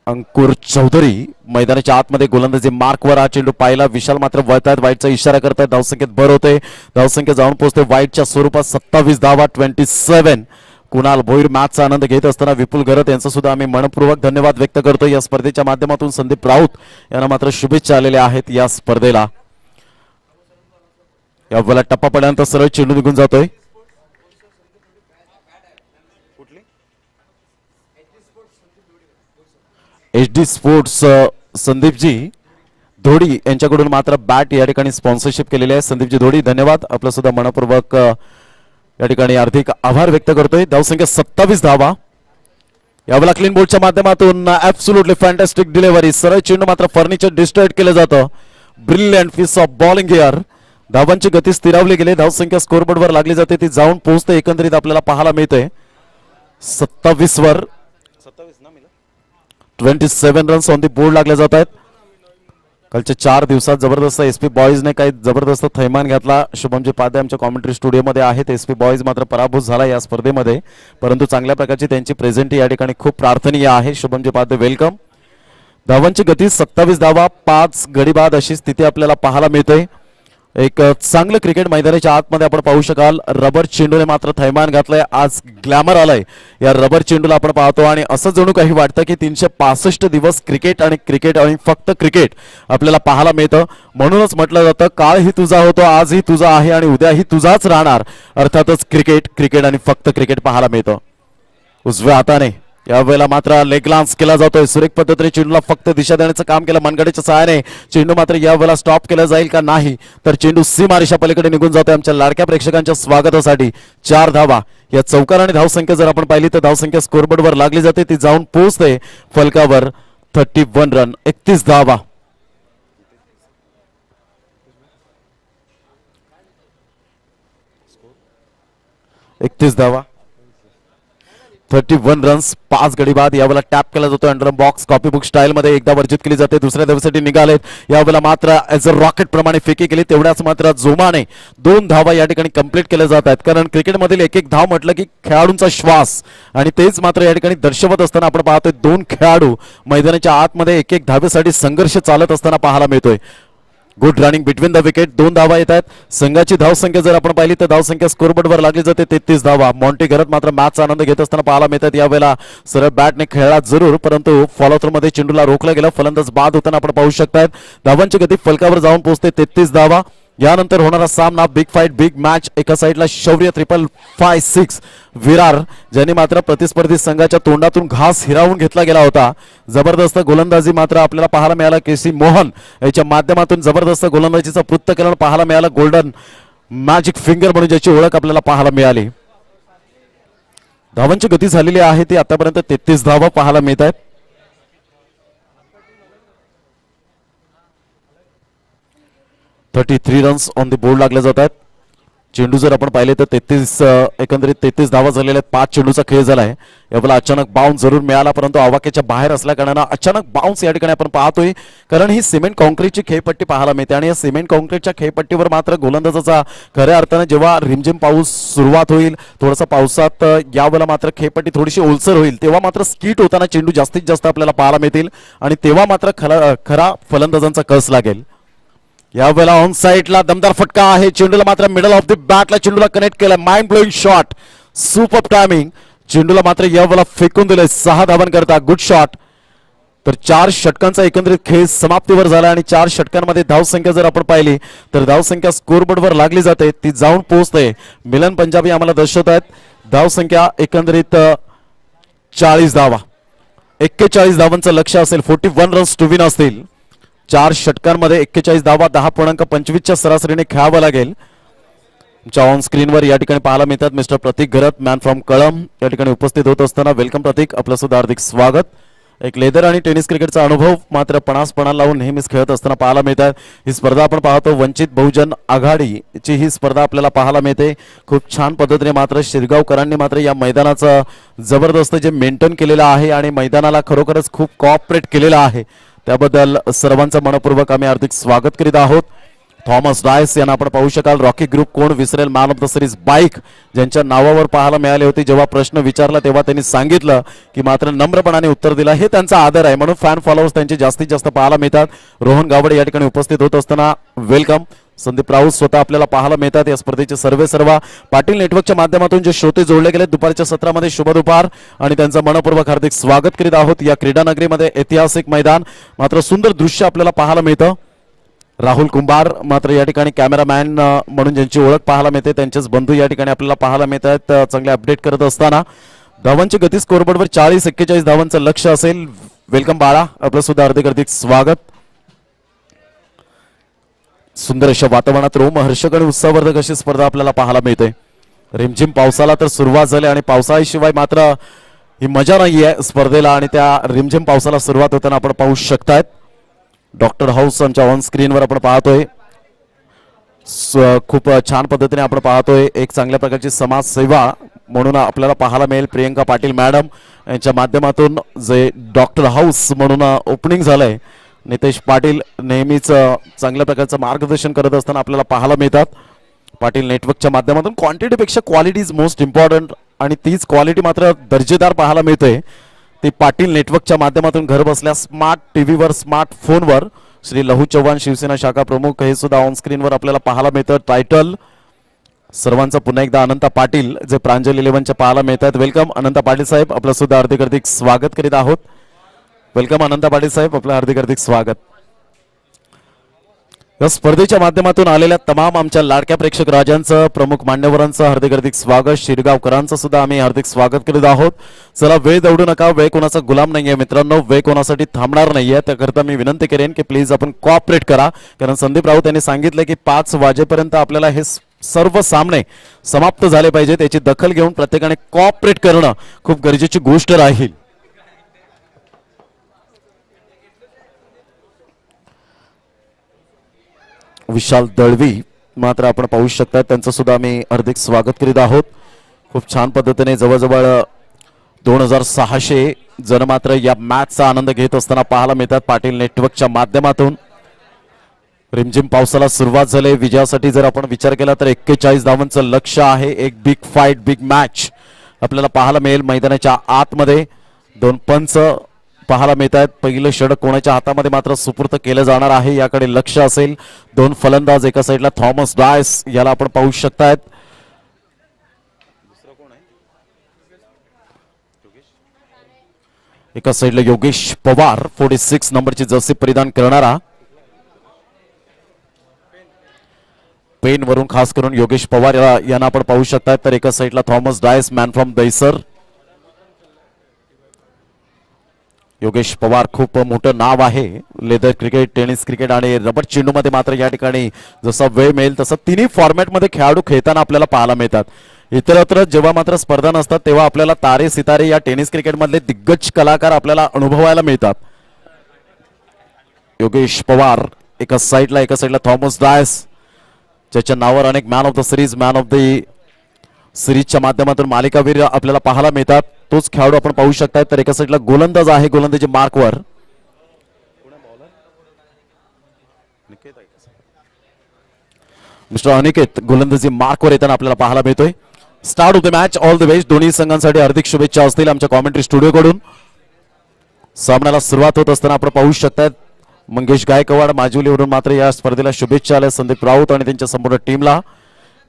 अंकुर चौधरी मैदानाच्या आतमध्ये गोलंदाजी मार्कवर हा चेंडू पाहिला. विशाल मात्र वळतायत, वाईटचा इशारा करतायत. धावसंख्येत भर होते, धावसंख्या जाऊन पोहोचते वाईटच्या स्वरूपात 27 धावा 27. कुणाल भोईर मॅचचा आनंद घेत असताना विपुल गरत यांचा सुद्धा आम्ही मनपूर्वक धन्यवाद व्यक्त करतो. या स्पर्धेच्या माध्यमातून संदीप राऊत यांना मात्र शुभेच्छा आलेल्या आहेत या स्पर्धेला. या वेळेला टप्पा पडल्यानंतर सरळ चेंडू निघून जातोय. HD स्पोर्ट्स संदीपजी धोडी यांच्याकडून मात्र बॅट या ठिकाणी स्पॉन्सरशिप केलेली आहे. संदीपजी धोडी धन्यवाद, आपलं सुद्धा मनपूर्वक या ठिकाणी हार्दिक आभार व्यक्त करतोय. धावसंख्या 27 धावा. यावेळेला क्लीन बोल्डच्या माध्यमातून ऍब्सोल्युटली फॅन्टॅस्टिक डिलिव्हरी, सरळ चेंडू मात्र फर्निचर डिस्ट्रॉइड केलं जातं. Brilliant piece of bowling here. धावांची गती स्थिरावली गेली, धावसंख्या स्कोरबोर्डवर लागली जाते, ती जाऊन पोहोचते एकंदरीत आपल्याला पाहायला मिळते 27 वर. 27 रन्स ऑन दी बोर्ड लागले जात आहेत. कालच्या 4 दिवसात जबरदस्त SP बॉईजने काही जबरदस्त थैमान घातला. शुभमजी पाध्ये आमच्या कॉमेंट्री स्टुडिओमध्ये आहेत. SP बॉईज मात्र पराभूत झाला या स्पर्धेमध्ये, परंतु चांगल्या प्रकारची त्यांची प्रेझेंटी या ठिकाणी खूप प्रार्थनीय आहे. शुभमजी पाध्ये वेलकम. धावांची गती 27 धावा, 5 गडी बाद अशी स्थिती आपल्याला पाहायला मिळते. एक चांगलं क्रिकेट मैदानाच्या आतमध्ये आपण पाहू शकाल. रबर चेंडूने मात्र थैमान घातलंय, आज ग्लॅमर आलंय या रबर चेंडूला आपण पाहतो आणि असं जणू काही वाटतं की 365 दिवस क्रिकेट आणि फक्त क्रिकेट आपल्याला पाहायला मिळतं. म्हणूनच म्हटलं जातं काळ ही तुझा होतो, आजही तुझा आहे आणि उद्याही तुझाच राहणार. अर्थातच क्रिकेट आणि फक्त क्रिकेट पाहायला मिळतं. उजव्या हाताने यावेळेला मात्र लेग लान्स केला जातोय. सुरेख पद्धतीने चेंडूला फक्त दिशा देण्याचं काम केलं मनगडीच्या सहाय्याने. चेंडू मात्र यावेळेला स्टॉप केला जाईल का नाही, तर चेंडू सीमारेषा पलीकडे निघून जातोय. आमच्या लाडक्या प्रेक्षकांच्या स्वागतासाठी 4 धावा. या चौकाराने धावसंख्या जर आपण पाहिली तर धावसंख्या स्कोरबोर्डवर लागली जाते, ती जाऊन पोहोचते फलकावर 31 रन 31 धावा. धावा 31 रन्स, 5 गडी बाद. यावेळेला टॅप केला जातो under box copy book style मध्ये. एकदा वर्जित केली जाते, दुसऱ्या धावेसाठी निघालेत. यावेळेला मात्र ऍज अ रॉकेट प्रमाणे फेकी केली, तेवढ्याच मात्र जोमाने 2 धावा या ठिकाणी कंप्लीट केल्या जात आहेत. कारण क्रिकेटमधील एक धाव म्हटलं की खेळाडूंचा श्वास, आणि तेच मात्र या ठिकाणी दर्शवत असताना आपण पाहतोय 2 खेळाडू मैदानाच्या आतमध्ये एक धावेसाठी संघर्ष चालत असताना पाहायला मिळतोय. Good running between the wicket, 2 धावा येत आहेत. संघाची धावसंख्या जर आपण पाहिली तर धावसंख्या स्कोरबोर्डवर लागली जाते 33 धावा. मॉन्टी घरत मात्र मॅचचा आनंद घेत असताना पाहायला मिळतात. यावेळेला सरळ बॅटने खेळला जरूर, परंतु फॉलोथ्रो मध्ये चेंडूला रोखलं गेलं. फलंदाज बाद होताना आपण पाहू शकतायत. धावांची गती फलकावर जाऊन पोहोचते 33 धावा. यानंतर होणारा सामना बिग फाईट बिग मॅच. एका साईडला शौर्य 556 विरार, ज्यांनी मात्र प्रतिस्पर्धी संघाच्या तोंडातून घास हिरावून घेतला गेला होता. जबरदस्त गोलंदाजी मात्र आपल्याला पाहायला मिळाला. KC मोहन याच्या माध्यमातून जबरदस्त गोलंदाजीचं पृथक्करण पाहायला मिळालं. गोल्डन मॅजिक फिंगर म्हणून ज्याची ओळख आपल्याला पाहायला मिळाली. धावांची गती झालेली आहे ती आतापर्यंत 33 धावा पाहायला मिळत आहेत. 33 रन्स ऑन द बोर्ड लागले जात आहेत. चेंडू जर आपण पाहिले तर एकंदरीत 33 धावा झालेल्या आहेत. 5 चेंडूचा खेळ झालाय. यावेळेला अचानक बाउन्स जरूर मिळाला, परंतु आवाक्याच्या बाहेर असल्या कारणानं अचानक बाउन्स या ठिकाणी आपण पाहतोय. कारण ही सिमेंट कॉन्क्रीटची खेळपट्टी पाहायला मिळते आणि या सिमेंट कॉन्क्रीटच्या खेळपट्टीवर मात्र गोलंदाजाचा खऱ्या अर्थाने जेव्हा रिमझिम पाऊस सुरुवात होईल, थोडासा पावसात यावेळेला मात्र खेळपट्टी थोडीशी ओलसर होईल, तेव्हा मात्र स्किट होताना चेंडू जास्तीत जास्त आपल्याला पाहायला मिळतील आणि तेव्हा मात्र खरा फलंदाजांचा कस लागेल. यावेळेला ऑन साइडला दमदार फटका आहे. चेंडूला मात्र मिडल ऑफ द बॅटला चेंडूला कनेक्ट केला. Mind blowing shot, super timing. चेंडूला मात्र यावेळेला फेकून दिले 6 धावांकरता. Good shot. तर 4 षटकांचा एकंदरीत खेळ समाप्तीवर झाला आणि 4 षटकांमध्ये धावसंख्या जर आपण पाहिली तर धावसंख्या स्कोरबोर्डवर लागली जाते, ती जाऊन पोहोचते. मिलन पंजाबी आम्हाला दर्शवत आहेत धावसंख्या एकंदरीत 40 धावा, 41 धावांचं लक्ष असेल. 41 रन्स टू विन असतील. 4 षटकांमध्ये 41 धावा 10.25च्या सरासरीने खेळावं लागेल. ऑन स्क्रीनवर या ठिकाणी पाहायला मिळतात mister Prateek Gharat, man from कळम, या ठिकाणी उपस्थित होत असताना वेलकम प्रतीक, आपलं सुद्धा हार्दिक स्वागत. एक लेदर आणि टेनिस क्रिकेटचा अनुभव मात्र पणास लावून नेहमीच खेळत असताना पाहायला मिळतात. ही स्पर्धा आपण पाहतो वंचित बहुजन आघाडीची ही स्पर्धा आपल्याला पाहायला मिळते. खूप छान पद्धतीने मात्र शिरगावकरांनी मात्र या मैदानाचं जबरदस्त जे मेंटेन केलेलं आहे आणि मैदानाला खरोखरच खूप कोऑपरेट केलेलं आहे, त्याबद्दल सर्वांचं मनपूर्वक आम्ही हार्दिक स्वागत करीत आहोत. थॉमस डायस यांना आपण पाहू शकाल. रॉकी ग्रुप कोण visceral man of the series bike ज्यांच्या नावावर पाहायला मिळाली होती. जेव्हा प्रश्न विचारला तेव्हा त्यांनी सांगितलं की मात्र नम्रपणाने उत्तर दिलं, हे त्यांचा आदर आहे, म्हणून फॅन फॉलोअर्स त्यांचे जास्तीत जास्त पाहायला मिळतात. रोहन गावडे या ठिकाणी उपस्थित होत असताना वेलकम. संदीप राऊत स्वतः आपल्याला पाहायला मिळतात. या स्पर्धेचे सर्व पाटील नेटवर्कच्या माध्यमातून जे श्रोते जोडले गेले दुपारच्या सत्रामध्ये शुभ दुपार आणि त्यांचं मनपूर्वक हार्दिक स्वागत करीत आहोत. या क्रीडा नगरीमध्ये ऐतिहासिक मैदान, मात्र सुंदर दृश्य आपल्याला पाहायला मिळतं. राहुल कुंभार मात्र या ठिकाणी कॅमेरामॅन म्हणून ज्यांची ओळख पाहायला मिळते त्यांचेच बंधू या ठिकाणी आपल्याला पाहायला मिळत आहेत चांगले अपडेट करत असताना. धावांची गती स्कोरबोर्डवर 40-41 धावांचं लक्ष असेल. वेलकम बाळा, आपलं सुद्धा हार्दिक स्वागत. सुंदर अशा वातावरणात रोमहर्षक आणि उत्साहवर्धक अशी स्पर्धा आपल्याला पाहायला मिळते. रिमझिम पावसाला तर सुरुवात झाली आणि पावसाळ्याशिवाय मात्र ही मजा नाही आहे स्पर्धेला आणि त्या रिमझिम पावसाला सुरुवात होताना आपण पाहू शकतायत. डॉक्टर हाऊस आमच्या ऑन स्क्रीनवर आपण पाहतोय. खूप छान पद्धतीने आपण पाहतोय. एक चांगल्या प्रकारची समाजसेवा म्हणून आपल्याला पाहायला मिळेल. प्रियंका पाटील मॅडम यांच्या माध्यमातून जे डॉक्टर हाऊस म्हणून ओपनिंग झालंय, नितेश पाटील नेहमीच चांगल्या प्रकारचं मार्गदर्शन करत असताना आपल्याला पाहायला मिळतात. पाटील नेटवर्कच्या माध्यमातून क्वांटिटीपेक्षा क्वालिटी इज मोस्ट इम्पॉर्टंट आणि तीच क्वालिटी मात्र दर्जेदार पाहायला मिळते. ती पाटील नेटवर्कच्या माध्यमातून घर बसल्या स्मार्ट टीव्हीवर, स्मार्टफोनवर. श्री लहू चव्हाण शिवसेना शाखा प्रमुख हे सुद्धा ऑन स्क्रीनवर आपल्याला पाहायला मिळतं. टायटल सर्वांचं पुन्हा एकदा अनंता पाटील जे प्रांजल 11च्या पाहायला मिळतात. वेलकम अनंता पाटील साहेब, आपलं सुद्धा हार्दिक स्वागत करीत आहोत. वेलकम अनंता पाटील साहेब, आपलं हार्दिक स्वागत. या स्पर्धेच्या माध्यमातून आलेल्या तमाम आमच्या लाडक्या प्रेक्षक राजांचं, प्रमुख मान्यवरांचं हार्दिक स्वागत. शिरगावकरांचं सुद्धा आम्ही हार्दिक स्वागत करीत आहोत. चला वेळ दौडू नका, वेळ कोणाचा गुलाम नाहीये मित्रांनो, वेळ कोणासाठी थांबणार नाहीये. त्याकरता मी विनंती करेन की प्लीज आपण कोऑपरेट करा, कारण संदीप राऊत यांनी सांगितलं की 5 वाजेपर्यंत आपल्याला हे सर्व सामने समाप्त झाले पाहिजे. त्याची दखल घेऊन प्रत्येकाने कोऑपरेट करणं खूप गरजेची गोष्ट राहील. विशाल दळवी मात्र आपण पाहू शकता, त्यांचं सुद्धा आम्ही हार्दिक स्वागत करीत आहोत. खूप छान पद्धतीने जवळजवळ 2600 जण मात्र या मॅचचा आनंद घेत असताना पाहायला मिळतात पाटील नेटवर्कच्या माध्यमातून. रिमझिम पावसाला सुरुवात झाली. विजयासाठी जर आपण विचार केला तर 41 धावांचं लक्ष आहे. एक बिग फाईट, बिग मॅच आपल्याला पाहायला मिळेल. मैदानाच्या आतमध्ये 2 पंच पाहायला मिळत आहेत. पहिलं षटक कोणाच्या हातामध्ये मात्र सुपूर्त केलं जाणार आहे याकडे लक्ष असेल. 2 फलंदाज, एका साईडला थॉमस डायस याला आपण पाहू शकतायत. एका साईडला योगेश पवार 46 नंबरची जर्सी परिधान करणारा. पेन वरून खास करून योगेश पवार यांना आपण पाहू शकतायत. तर एका साईडला थॉमस डायस, मॅन फ्रॉम दैसर. योगेश पवार खूप मोठं नाव आहे लेदर क्रिकेट, टेनिस क्रिकेट आणि रबर चेंडू मध्ये मात्र या ठिकाणी जसा वेळ मिळेल तसं तिन्ही फॉर्मॅटमध्ये खेळाडू खेळताना आपल्याला पाहायला मिळतात. इतरत्र जेव्हा मात्र स्पर्धा नसतात तेव्हा आपल्याला तारे सितारे या टेनिस क्रिकेट मधले दिग्गज कलाकार आपल्याला अनुभवायला मिळतात. योगेश पवार एका साईडला थॉमस डायस ज्याच्या नावावर अनेक man of the series, man of the सिरीजच्या माध्यमातून मालिकावीर आपल्याला पाहायला मिळतात. तोच खेळाडू आपण पाहू शकता. तर एका साईडला गोलंदाज आहे, गोलंदाजी मार्कवर मिस्टर अनिकेत गोलंदाजी मार्कवर येताना आपल्याला पाहायला मिळतोय. Start of the match, all the best. दोन्ही संघांसाठी हार्दिक शुभेच्छा असतील आमच्या कॉमेंट्री स्टुडिओ कडून. सामन्याला सुरुवात होत असताना आपण पाहू शकता मंगेश गायकवाड माजुलीवरून मात्र या स्पर्धेला शुभेच्छा आल्या. संदीप राऊत आणि त्यांच्या संपूर्ण टीमला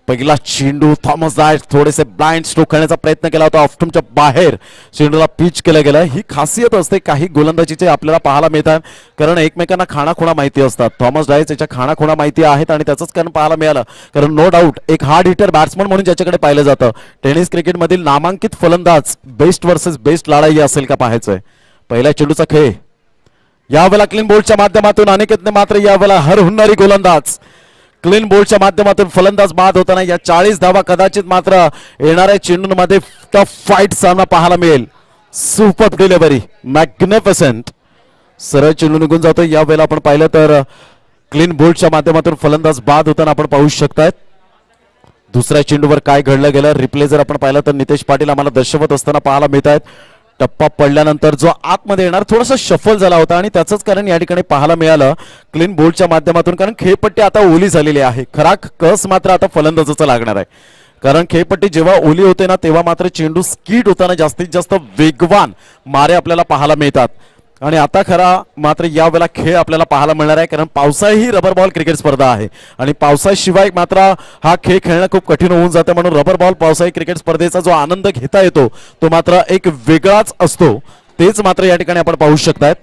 पहिला चेंडू थॉमस डायस थोडेसे ब्लाइंड स्ट्रोक खेळण्याचा प्रयत्न केला होता, ऑफ्टमच्या बाहेर चेंडूला पिच केलं गेलं. ही खासियत असते काही गोलंदाजीचे आपल्याला पाहायला मिळतात, कारण एकमेकांना खाणाखुणा माहिती असतात. थॉमस डायस याच्या खाणाखुणा माहिती आहेत आणि त्याचंच कारण पाहायला मिळालं, कारण नो डाऊट एक हार्ड हिटर बॅट्समन म्हणून ज्याच्याकडे पाहिलं जातं. टेनिस क्रिकेटमधील नामांकित फलंदाज बेस्ट वर्सेस बेस्ट लढाई असेल का पाहायचंय. पहिल्या चेंडूचा खेळ यावेळेला क्लीन बोल्डच्या माध्यमातून अनिकेतने मात्र यावेळेला हरहुन्नरी गोलंदाज क्लीन बोल्डच्या माध्यमातून फलंदाज बाद होताना या 40 धावा कदाचित मात्र येणाऱ्या चेंडूंमध्ये टफ फाईट सामना पाहायला मिळेल. सुपर डिलिव्हरी मॅग्निफिसंट सरळ चेंडू निघून जातो. यावेळेला आपण पाहिलं तर क्लीन बोल्डच्या माध्यमातून फलंदाज बाद होताना आपण पाहू शकतायत. दुसऱ्या चेंडूवर काय घडलं गेलं रिप्ले जर आपण पाहिलं तर नितेश पाटील आम्हाला दर्शवत असताना पाहायला मिळत आहेत. टप्पा पडल्यानंतर जो आतमध्ये येणार थोडासा शफल झाला होता आणि त्याचंच कारण या ठिकाणी पाहायला मिळालं क्लीन बोल्डच्या माध्यमातून, कारण खेळपट्टी आता ओली झालेली आहे. खरा कस मात्र आता फलंदाजाचा लागणार आहे, कारण खेळपट्टी जेव्हा ओली होते ना तेव्हा मात्र चेंडू स्कीड होताना जास्तीत जास्त वेगवान मारे आपल्याला पाहायला मिळतात. आणि आता खरा मात्र यावेळेला खेळ आपल्याला पाहायला मिळणार आहे, कारण पावसाळी ही रबर बॉल क्रिकेट स्पर्धा आहे आणि पावसाशिवाय मात्र हा खेळ खेळणं खूप कठीण होऊन जातं. म्हणून रबर बॉल पावसाळी क्रिकेट स्पर्धेचा जो आनंद घेता येतो तो मात्र एक वेगळाच असतो. तेच मात्र या ठिकाणी आपण पाहू शकतायत.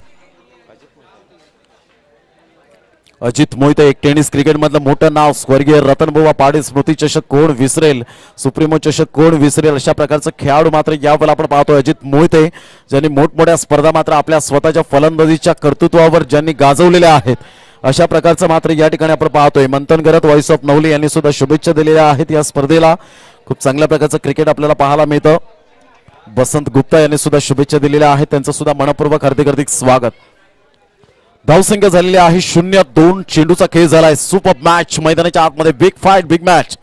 अजित मोहिते एक टेनिस क्रिकेट मधलं मोठं नाव, स्वर्गीय रतनबुवा पाटील स्मृती चषक कोण विसरेल, सुप्रीमो चषक कोण विसरेल, अशा प्रकारचं खेळाडू मात्र यावेळेला आपण पाहतोय. अजित मोहिते ज्यांनी मोठमोठ्या स्पर्धा मात्र आपल्या स्वतःच्या फलंदाजीच्या कर्तृत्वावर ज्यांनी गाजवलेल्या आहेत, अशा प्रकारचं मात्र या ठिकाणी आपण पाहतोय. मंथन गरत व्हॉइस ऑफ नवली यांनी सुद्धा शुभेच्छा दिलेल्या आहेत या स्पर्धेला. खूप चांगल्या प्रकारचं क्रिकेट आपल्याला पाहायला मिळतं. बसंत गुप्ता यांनी सुद्धा शुभेच्छा दिलेल्या आहेत, त्यांचं सुद्धा मनपूर्वक हार्दिक हार्दिक स्वागत. धावसंख्या झालेली आहे 0-2. चेंडूचा खेळ झालाय. सुपर मॅच मैदानाच्या आतमध्ये big fight big match.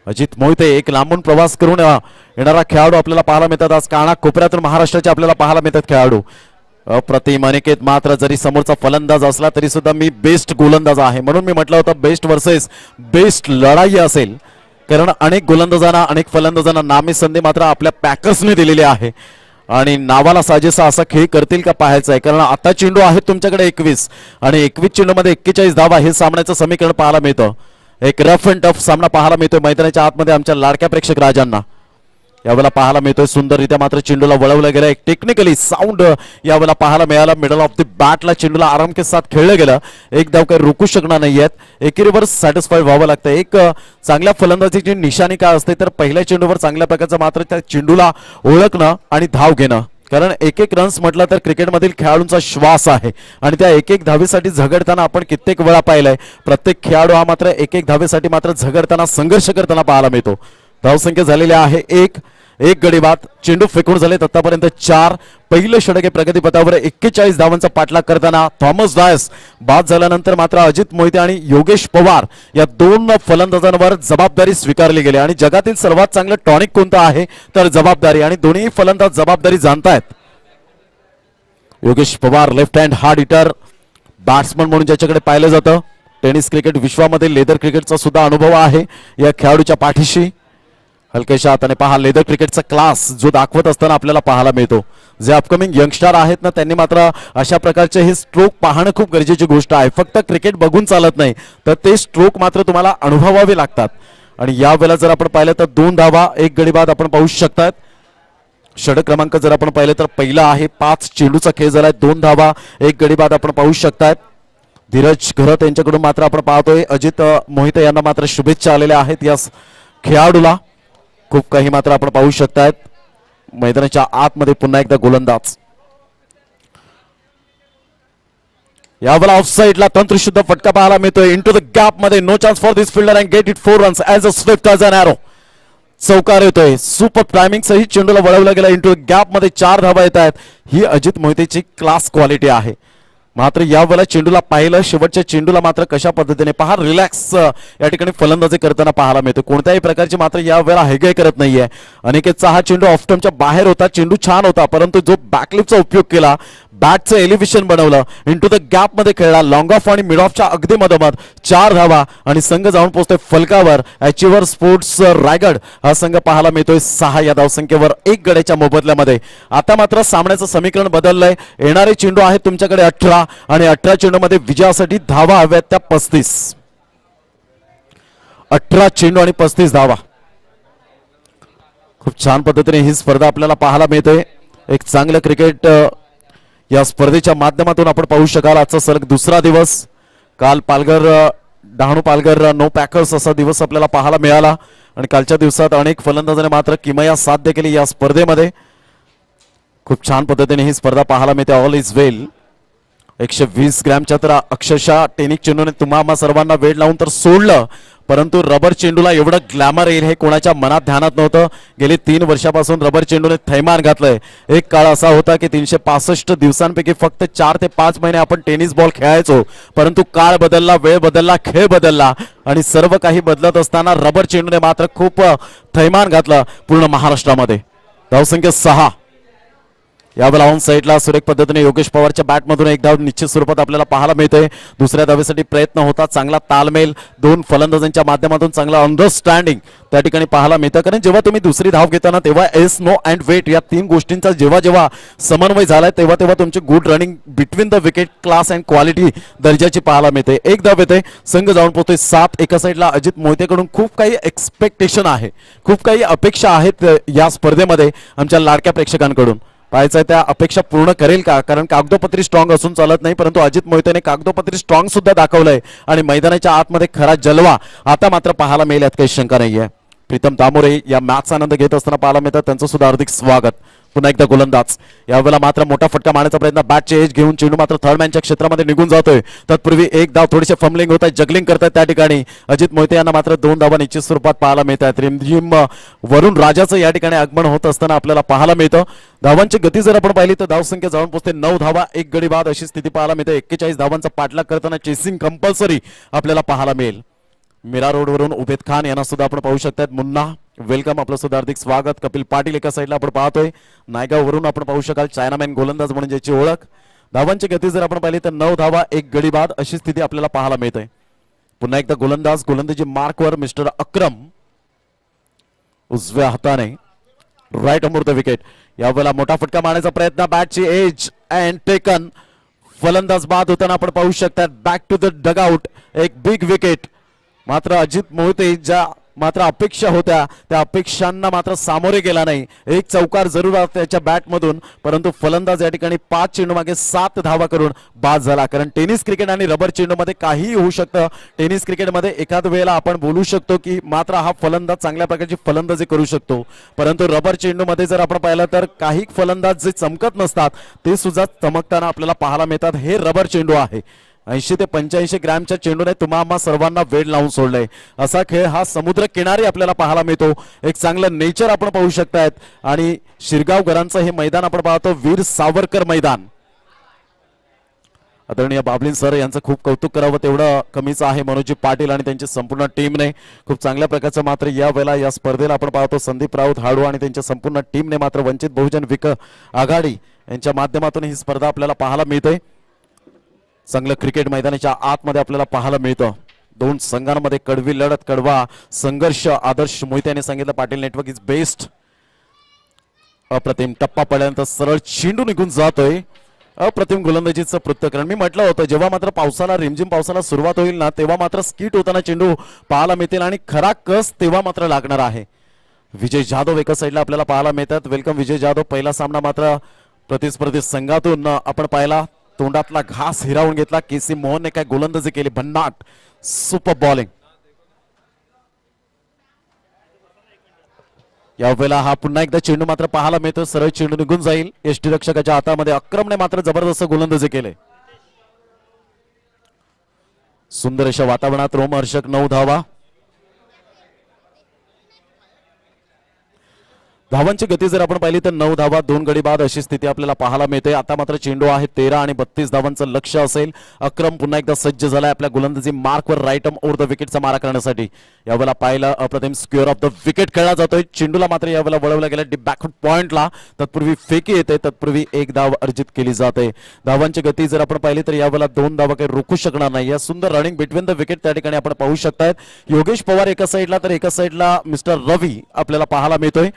Ajit Mohite एक लांबून प्रवास करून येणारा खेळाडू आपल्याला पाहायला मिळतात. आज काना कोपऱ्यातून महाराष्ट्राचे आपल्याला पाहायला मिळतात खेळाडू. अप्रतिम अनिकेत मात्र जरी समोरचा फलंदाज असला तरी सुद्धा मी बेस्ट गोलंदाज आहे म्हणून मी म्हटलं होतं बेस्ट वर्सेस बेस्ट लढाई असेल, कारण अनेक गोलंदाजांना अनेक फलंदाजांना नामी संधी मात्र आपल्या पॅकर्सने दिलेली आहे आणि नावाला साजेसा असा खेळ करतील का पाहायचं आहे. कारण आता चेंडू आहेत तुमच्याकडे 21 आणि 21 चेंडूमध्ये 41 धावा हे सामन्याचं समीकरण पाहायला मिळतं. एक रफ अँड टफ सामना पाहायला मिळतोय मैदानाच्या आतमध्ये आमच्या लाडक्या प्रेक्षक राजांना. यावेळेला पाहायला मिळतोय सुंदररित्या मात्र चेंडूला वळवलं गेलं. एक टेक्निकली साऊंड यावेळेला पाहायला मिळाला. मिडल ऑफ द बॅटला चेंडूला आराम के साथ खेळलं गेलं. एक धाव काही रोखू शकणार नाहीयेत. एकेरीवर सॅटिस्फाईड व्हावं लागतं. एक चांगल्या फलंदाजीची निशाणी काय असते तर पहिल्या चेंडूवर चांगल्या प्रकारचं मात्र त्या चेंडूला ओळखणं आणि धाव घेणं. कारण एक एक रन्स म्हटलं तर क्रिकेटमधील खेळाडूंचा श्वास आहे आणि त्या एक एक धावेसाठी झगडताना आपण कित्येक वेळा पाहिलंय. प्रत्येक खेळाडू हा मात्र एक एक धावेसाठी मात्र झगडताना संघर्ष करताना पाहायला मिळतो. धावसंख्या झालेली आहे एक गडी बाद. चेंडू फेकून झालेत आतापर्यंत 4. पहिलं षटक आहे प्रगतीपथावर 41 धावांचा पाठलाग करताना थॉमस डायस बाद झाल्यानंतर मात्र अजित मोहिते आणि योगेश पवार या दोन फलंदाजांवर जबाबदारी स्वीकारली गेली. आणि जगातील सर्वात चांगलं टॉनिक कोणतं आहे तर जबाबदारी, आणि दोन्ही फलंदाज जबाबदारी जाणतायत. Yogesh Pawar left hand hard hitter batsman म्हणून ज्याच्याकडे पाहिलं जातं. टेनिस क्रिकेट विश्वामध्ये लेदर क्रिकेटचा सुद्धा अनुभव आहे या खेळाडूच्या पाठीशी. हलकेशा हाताने पहा लेदर क्रिकेटचा क्लास जो दाखवत असताना आपल्याला पाहायला मिळतो. जे अपकमिंग यंगस्टर आहेत ना त्यांनी मात्र अशा प्रकारचे हे स्ट्रोक पाहणं खूप गरजेची गोष्ट आहे. फक्त क्रिकेट बघून चालत नाही तर ते स्ट्रोक मात्र तुम्हाला अनुभवावे लागतात. आणि या वेळेला जर आपण पाहिलं तर 2 धावा 1 गडी बाद आपण पाहू शकतात. षटक क्रमांक जर आपण पाहिलं तर पहिला आहे. 5 चेंडूचा खेळ झालाय. 2 धावा 1 गडी बाद आपण पाहू शकतात. धीरज घरत यांच्याकडून मात्र आपण पाहतोय अजित मोहिते यांना मात्र शुभेच्छा आलेल्या आहेत या खेळाडूला. खूप काही मात्र आपण पाहू शकतायत. मैदानाच्या आतमध्ये पुन्हा एकदा गोलंदाज. यावेळेला ऑफ साइडला तंत्रशुद्ध फटका पाहायला मिळतोय. इंटू द गॅप मध्ये no chance for this fielder and get it 4 runs as a swift as an arrow. चौकार येतोय. सुपर टायमिंग सहित चेंडूला वळवलं गेलं. इंटू द गॅप मध्ये 4 धावा येत आहेत. ही अजित मोहितेची क्लास क्वालिटी आहे. मात्र यावेळेला चेंडूला पाहिलं शेवटच्या चेंडूला मात्र कशा पद्धतीने पहा रिलॅक्स या ठिकाणी फलंदाजी करताना पाहायला मिळतो. कोणत्याही प्रकारची मात्र यावेळेला हेगय करत नाहीये. अनिकेतचा हा चेंडू ऑफ स्टंपच्या बाहेर होता. चेंडू छान होता परंतु जो बॅकलिपचा उपयोग केला, बॅटचं एलिव्हेशन बनवलं, इंटू द गॅप मध्ये खेळला. लॉंग ऑफ आणि मिड ऑफच्या अगदी मधोमध 4 धावा आणि संघ जाऊन पोहोचतोय फलकावर. अचिव्हर स्पोर्ट्स रायगड हा संघ पाहायला मिळतोय 6 या धावसंख्येवर 1 गड्याच्या मोबदल्यामध्ये. आता मात्र सामन्याचं समीकरण बदललंय. येणारे चेंडू आहेत तुमच्याकडे 18 आणि 18 चेंडूमध्ये विजयासाठी धावा हव्यात त्या 35. 18 चेंडू आणि 35 धावा. खूप छान पद्धतीने ही स्पर्धा आपल्याला पाहायला मिळते. एक चांगलं क्रिकेट या स्पर्धेच्या माध्यमातून आपण पाहू शकाल. आजचा सलग दुसरा दिवस. काल पालघर डहाणू पालघर नो पॅकर्स असा दिवस आपल्याला पाहायला मिळाला आणि कालच्या दिवसात अनेक फलंदाजांनी मात्र किमया साध्य केली या स्पर्धेमध्ये. खूप छान पद्धतीने ही स्पर्धा पाहायला मिळते. ऑल इज वेल. 120 ग्रॅमच्या तर अक्षरशः टेनिस चेंडूने तुम्हा सर्वांना वेळ लावून तर सोडलं, परंतु रबर चेंडूला एवढं ग्लॅमर येईल हे कोणाच्या मनात ध्यानात नव्हतं. गेली 3 वर्षापासून रबर चेंडूने थैमान घातलंय. एक काळ असा होता की 365 दिवसांपैकी फक्त 4 ते 5 महिने आपण टेनिस बॉल खेळायचो, परंतु काळ बदलला, वेळ बदलला, खेळ बदलला आणि सर्व काही बदलत असताना रबर चेंडूने मात्र खूप थैमान घातलं पूर्ण महाराष्ट्रामध्ये. धावसंख्या 6. यावेळेला ऑन साईडला सुरेख पद्धतीने योगेश पवारच्या बॅटमधून एक धाव निश्चित स्वरूपात आपल्याला पाहायला मिळते. दुसऱ्या धावेसाठी प्रयत्न होता. चांगला तालमेल दोन फलंदाजांच्या माध्यमातून चांगला अंडरस्टँडिंग त्या ठिकाणी पाहायला मिळतं. कारण जेव्हा तुम्ही दुसरी धाव घेताना तेव्हा एस, नो अँड वेट या 3 गोष्टींचा जेव्हा जेव्हा समन्वय झालाय तेव्हा तेव्हा तुमची good running between the wicket class and quality दर्जाची पाहायला मिळते. एक धाव येते. संघ जाऊन पोहोचतोय 7. एका साईडला अजित मोहितेकडून खूप काही एक्सपेक्टेशन आहे, खूप काही अपेक्षा आहेत या स्पर्धेमध्ये आमच्या लाडक्या प्रेक्षकांकडून. पाहायचं त्या अपेक्षा पूर्ण करेल का? कारण कागदोपत्री स्ट्रॉंग असून चालत नाही, परंतु अजित मोहितेने कागदोपत्री स्ट्रॉंग सुद्धा दाखवलंय आणि मैदानाच्या आतमध्ये खरा जलवा आता मात्र पाहायला मिळेल यात काही शंका नाहीये. प्रीतम तामोरे या मॅचचा आनंद घेत असताना पाहायला मिळतात. त्यांचं सुद्धा हार्दिक स्वागत. पुन्हा एकदा गोलंदाज. यावेळेला मात्र मोठा फटका मारण्याचा प्रयत्न. बॅटचे एज घेऊन चेंडू मात्र थर्ड मॅनच्या क्षेत्रामध्ये निघून जातोय. तत्पूर्वी एक धाव. थोडीसे फमलिंग होत आहे, जगलिंग करतायत त्या ठिकाणी अजित मोहिते यांना मात्र 2 धावा निश्चित स्वरूपात पाहायला मिळतात. रिमझिम वरुण राजाचं या ठिकाणी आगमन होत असताना आपल्याला पाहायला मिळतं. धावांची गती जर आपण पाहिली तर धावसंख्या जाऊन पोहोचते 9 धावा 1 गडी बाद अशी स्थिती पाहायला मिळते. 41 धावांचा पाठलाग करताना चेसिंग कंपल्सरी आपल्याला पाहायला मिळेल. मीरा रोडवरून उबेद खान यांना सुद्धा आपण पाहू शकतात. मुन्ना वेलकम, आपलं सुद्धा हार्दिक स्वागत. कपिल पाटील एका साईडला आपण पाहतोय. नायगाववरून आपण पाहू शकाल चायनामॅन गोलंदाज म्हणून ज्याची ओळख. धावांची गती जर आपण पाहिली तर 9 धावा 1 गडी बाद अशी स्थिती आपल्याला पाहायला मिळते. पुन्हा एकदा गोलंदाज. गोलंदाजी मार्कवर मिस्टर अक्रम उजव्या हाताने राईट अमोर द विकेट. यावेळेला मोठा फटका मारण्याचा प्रयत्न. बॅटची एज अँड टेकन. फलंदाज बाद होताना आपण पाहू शकतात. Back to the dugout. एक बिग विकेट. मात्र अजित मोहिते ज्या मात्र अपेक्षा होत्या त्या अपेक्षांना मात्र सामोरे गेला नाही. एक चौकार जरूर त्याच्या बॅटमधून, परंतु फलंदाज या ठिकाणी 5 चेंडू मागे 7 धावा करून बाद झाला. कारण टेनिस क्रिकेट आणि रबर चेंडूमध्ये काहीही होऊ शकतं. टेनिस क्रिकेटमध्ये एखाद वेळेला आपण बोलू शकतो की मात्र हा फलंदाज चांगल्या प्रकारची फलंदाजी करू शकतो, परंतु रबर चेंडूमध्ये जर आपण पाहिलं तर काही फलंदाज जे चमकत नसतात ते सुद्धा चमकताना आपल्याला पाहायला मिळतात. हे रबर चेंडू आहे. 80 ते 85 ग्रॅमच्या चेंडूने तुम्हा सर्वांना वेळ लावून सोडलंय. असा खेळ हा समुद्र किनारी आपल्याला पाहायला मिळतो. एक चांगलं नेचर आपण पाहू शकतायत आणि शिरगावकरांचं हे मैदान आपण पाहतो वीर सावरकर मैदान. आदरणीय बाबलीन सर यांचं खूप कौतुक करावं तेवढं कमीच आहे. मनोजी पाटील आणि त्यांची संपूर्ण टीमने खूप चांगल्या प्रकारचं मात्र या वेळेला या स्पर्धेला आपण पाहतो. संदीप राऊत हाडू आणि त्यांच्या संपूर्ण टीमने मात्र वंचित बहुजन आघाडी यांच्या माध्यमातून ही स्पर्धा आपल्याला पाहायला मिळते. चांगलं क्रिकेट मैदानाच्या आतमध्ये आपल्याला पाहायला मिळतं. 2 संघांमध्ये कडवी लढत, कडवा संघर्ष. आदर्श मोहिते यांनी सांगितलं पाटील नेटवर्क इज बेस्ट. अप्रतिम टप्पा पडल्यानंतर सरळ चेंडू निघून जातोय. अप्रतिम गोलंदाजीचं पृथक्करण. मी म्हटलं होतं जेव्हा मात्र पावसाला रिमझिम पावसाला सुरुवात होईल ना तेव्हा मात्र स्किट होताना चेंडू पाहायला मिळतील आणि खरा कस तेव्हा मात्र लागणार आहे. विजय जाधव एका साईडला आपल्याला पाहायला मिळतात. वेलकम विजय जाधव. पहिला सामना मात्र प्रतिस्पर्धी संघातून आपण पाहिला. तोंडातला घास हिरावून घेतला. केसी मोहनने काय गोलंदाजी केली. भन्नाट सुपर बॉलिंग. यावेळेला हा पुन्हा एकदा चेंडू मात्र पाहायला मिळतो. सरळ चेंडू निघून जाईल यष्टीरक्षकाच्या हातामध्ये. अक्रमने मात्र जबरदस्त गोलंदाजी केले. सुंदर अशा वातावरणात रोमहर्षक 9 धावा. धावांची गती जर आपण पाहिली तर 9 धावा 2 गडी बाद अशी स्थिती आपल्याला पाहायला मिळते. आता मात्र चेंडू आहे 13 आणि 32 धावांचं लक्ष असेल. अक्रम पुन्हा एकदा सज्ज झालाय आपल्या गोलंदाजी मार्कवर राईट आर्म ओव्हर द विकेटचा मारा करण्यासाठी. यावेळेला पाहिलं अप्रतिम स्क्वेअर ऑफ द विकेट खेळला जातोय. चेंडूला मात्र यावेळेला वळवला गेला डीप बॅकवर्ड पॉइंटला. तत्पूर्वी फेकी येते. तत्पूर्वी 1 धाव अर्जित केली जाते. धावांची गती जर आपण पाहिली तर यावेळेला 2 धावा काही रोखू शकणार नाही. या सुंदर रनिंग बिटवीन द विकेट त्या ठिकाणी आपण पाहू शकतायत. योगेश पवार एका साईडला तर एका साईडला मिस्टर रवी आपल्याला पाहायला मिळतोय.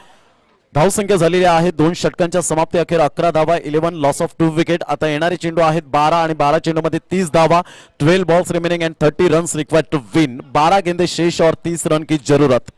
धावसंख्या झालेली आहे 2 षटकांच्या समाप्ती अखेर 11 धावा 11 लॉस ऑफ 2 विकेट. आता येणारे चेंडू आहेत 12 आणि 12 चेंडूमध्ये 30 धावा. 12 balls remaining and 30 runs required to win. 12 गेंदे शेष और 30 रन की जरूरत.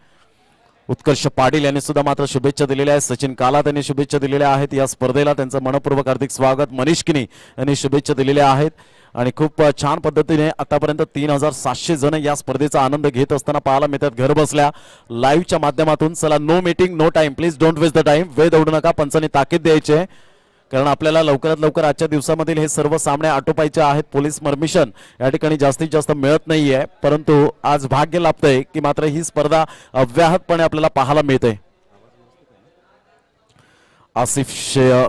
उत्कर्ष पाटील यांनी सुद्धा मात्र शुभेच्छा दिलेल्या आहेत. सचिन काला त्यांनी शुभेच्छा दिलेल्या आहेत या स्पर्धेला. त्यांचं मनपूर्वक हार्दिक स्वागत. मनीष किनी यांनी शुभेच्छा दिलेल्या आहेत आणि खूप छान पद्धतीने आतापर्यंत 3700 जण या स्पर्धेचा आनंद घेत असताना पाहायला मिळतात घर बसल्या लाईव्हच्या माध्यमातून. चला, no meeting no time, please don't waste the time. वेळ दौडू नका, पंचांनी ताकीद द्यायची आहे कारण आपल्याला लवकरात लवकर आजच्या दिवसामधील हे सर्व सामने आटोपायचे आहेत. पोलीस परमिशन या ठिकाणी जास्तीत जास्त मिळत नाहीये, परंतु आज भाग्य लाभतंय की मात्र ही स्पर्धा अव्याहतपणे आपल्याला पाहायला मिळते. आसिफ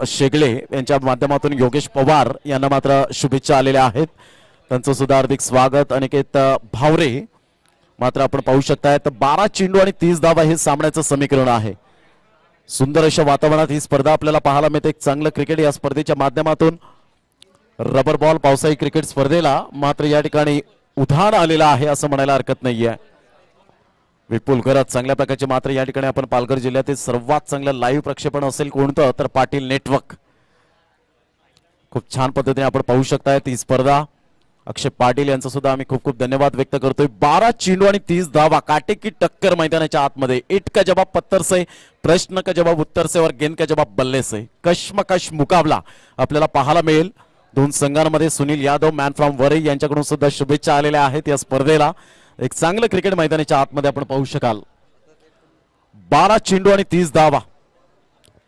शेगले यांच्या माध्यमातून योगेश पवार यांना मात्र शुभेच्छा आलेल्या आहेत. त्यांचं सुद्धा हार्दिक स्वागत. अनिकेत भावरे मात्र आपण पाहू शकताय 12 चेंडू आणि 30 धावा हे सामन्याचं समीकरण आहे. सुंदर अशा वातावरणात ही स्पर्धा आपल्याला पाहायला मिळते. एक चांगलं क्रिकेट या स्पर्धेच्या माध्यमातून. रबर बॉल पावसाळी क्रिकेट स्पर्धेला मात्र या ठिकाणी उधाण आलेलं आहे असं म्हणायला हरकत नाहीये. विपुल घरात चांगल्या प्रकारचे मात्र या ठिकाणी आपण पालघर जिल्ह्यातील सर्वात चांगलं लाईव्ह प्रक्षेपण असेल कोणतं तर पाटील नेटवर्क. खूप छान पद्धतीने आपण पाहू शकताय ती स्पर्धा. अक्षय पाटील यांचा सुद्धा आम्ही खूप खूप धन्यवाद व्यक्त करतोय. 12 चेंडू आणि 30 धावा, काटे की टक्कर मैदानाच्या आतमध्ये. ईट का जवाब पत्थर से, प्रश्न का जवाब उत्तर से और गेंद का जवाब बल्ले से. कश्मकश मुकाबला आपल्याला पाहायला मिळेल दोन संघांमध्ये. सुनील यादव मॅन फ्रॉम वरई यांच्याकडून सुद्धा शुभेच्छा आलेल्या आहेत या स्पर्धेला. एक चांगलं क्रिकेट मैदानाच्या आतमध्ये आपण पाहू शकाल. 12 चेंडू आणि 30 धावा,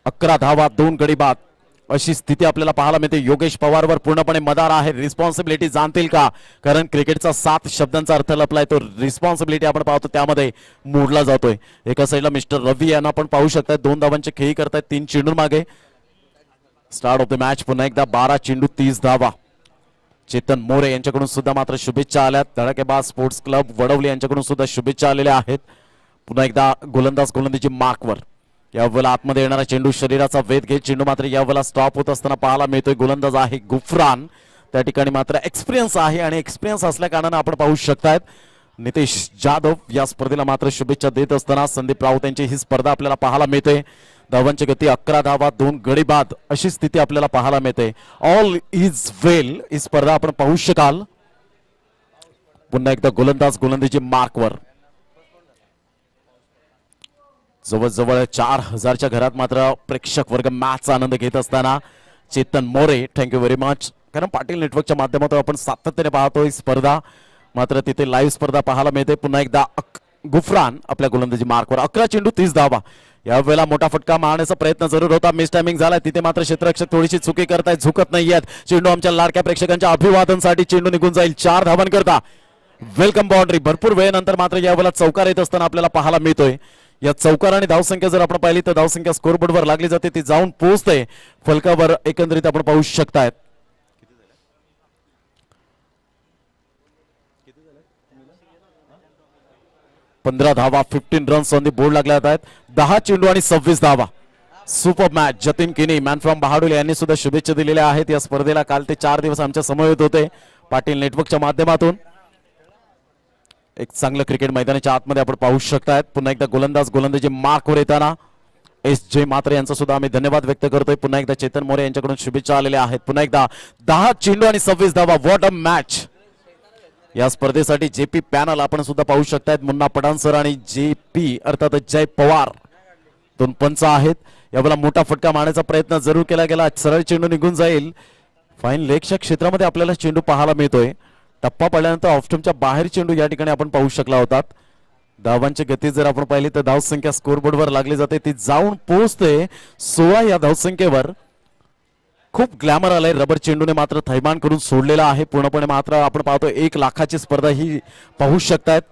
11 धावा 2 गडी बाद अशी स्थिती आपल्याला पाहायला मिळते. योगेश पवारवर पूर्णपणे मदार आहे. रिस्पॉन्सिबिलिटी जाणतील का, कारण क्रिकेटचा 7 शब्दांचा अर्थ लपलाय तो रिस्पॉन्सिबिलिटी आपण पाहतो त्यामध्ये मोडला जातोय. एका साईडला मिस्टर रवी यांना आपण पाहू शकताय 2 धावांचे खेळी करतायत 3 चेंडू मागे. स्टार्ट ऑफ द मॅच पुन्हा एकदा 12 चेंडू 30 धावा. चेतन मोरे यांच्याकडून सुद्धा मात्र शुभेच्छा आल्यात. धडाकेबाज स्पोर्ट्स क्लब वडवली यांच्याकडून सुद्धा शुभेच्छा आलेल्या आहेत. पुन्हा एकदा गोलंदाज गोलंदाजी मार्कवर. यावेळेला आतमध्ये येणारा चेंडू शरीराचा वेध घेत चेंडू मात्र यावेळेला स्टॉप होत असताना पाहायला मिळतोय. गोलंदाज आहे गुफरान. त्या ठिकाणी मात्र एक्सपिरियन्स आहे आणि एक्सपिरियन्स असल्या कारणाने आपण पाहू शकतायत नितेश जाधव या स्पर्धेला मात्र शुभेच्छा देत असताना संदीप राऊत यांची ही स्पर्धा आपल्याला पाहायला मिळते. धावांची गती 11 धावा 2 गडी बाद अशी स्थिती आपल्याला पाहायला मिळते. ऑल इज वेल ही स्पर्धा आपण पाहू शकाल. पुन्हा एकदा गोलंदाज गोलंदाजी मार्कवर. जवळजवळ 4000च्या घरात मात्र प्रेक्षक वर्ग मॅचचा आनंद घेत असताना Chetan More thank you very much. कारण पाटील नेटवर्कच्या माध्यमातून आपण सातत्याने पाहतोय स्पर्धा मात्र तिथे लाईव्ह स्पर्धा पाहायला मिळते. पुन्हा एकदा गुफरान आपल्या गोलंदाजी मार्कवर. 11 चेंडू 30 धावा. यावेळेला मोठा फटका मारण्याचा प्रयत्न जरूर होता. मिस टायमिंग झाला तिथे मात्र क्षेत्ररक्षक थोडीशी चुकी करतायत, झुकत नाहीयेत. चेंडू आमच्या लाडक्या प्रेक्षकांच्या अभिवादनसाठी चेंडू निघून जाईल 4 धावांकरता. Welcome boundary. भरपूर वेळेनंतर मात्र यावेळेला चौकार येत असताना आपल्याला पाहायला मिळतोय. या चौकार आणि धावसंख्या जर आपण पाहिली तर धावसंख्या स्कोरबोर्डवर लागली जाते ती जाऊन पोहोचते फलकावर. एकंदरीत आपण पाहू शकतायत 15 धावा 15 रन्स ऑन दी बोर्ड लागल्या आहेत. 10 चेंडू आणि 26 धावा. Super match. जतीन किनी मॅन फ्रॉम बहाडोली यांनी सुद्धा शुभेच्छा दिलेल्या आहेत या स्पर्धेला. काल ते 4 दिवस आमच्या समवेत होते पाटील नेटवर्कच्या माध्यमातून. एक चांगलं क्रिकेट मैदानाच्या आतमध्ये आपण पाहू शकतायत. पुन्हा एकदा गोलंदाज गोलंदाजी मार्कवर येताना एस जे मात्र यांचा सुद्धा आम्ही धन्यवाद व्यक्त करतोय. पुन्हा एकदा चेतन मोरे यांच्याकडून शुभेच्छा आलेल्या आहेत. पुन्हा एकदा 10 चेंडू आणि 26 धावा. What a match. या स्पर्धेसाठी जेपी पॅनल आपण सुद्धा पाहू शकतायत. मुन्ना पठाण सर आणि जेपी अर्थात जय पवार 2 पंच आहेत. यावेळेला मोठा फटका मारण्याचा प्रयत्न जरूर केला गेला. सरळ चेंडू निघून जाईल. फाईन लेगच्या क्षेत्रामध्ये आपल्याला चेंडू पाहायला मिळतोय. टप्पा पडल्यानंतर ऑफस्टंपच्या बाहेर चेंडू या ठिकाणी आपण पाहू शकला होता. धावांची गती जर आपण पाहिली तर धावसंख्या स्कोरबोर्डवर लागली जाते ती जाऊन पोहोचते 16 या धावसंख्येवर. खूप ग्लॅमर आलंय. रबर चेंडूने मात्र थैमान करून सोडलेला आहे पूर्णपणे. मात्र आपण पाहतो 1 लाखाची स्पर्धा ही पाहू शकतायत.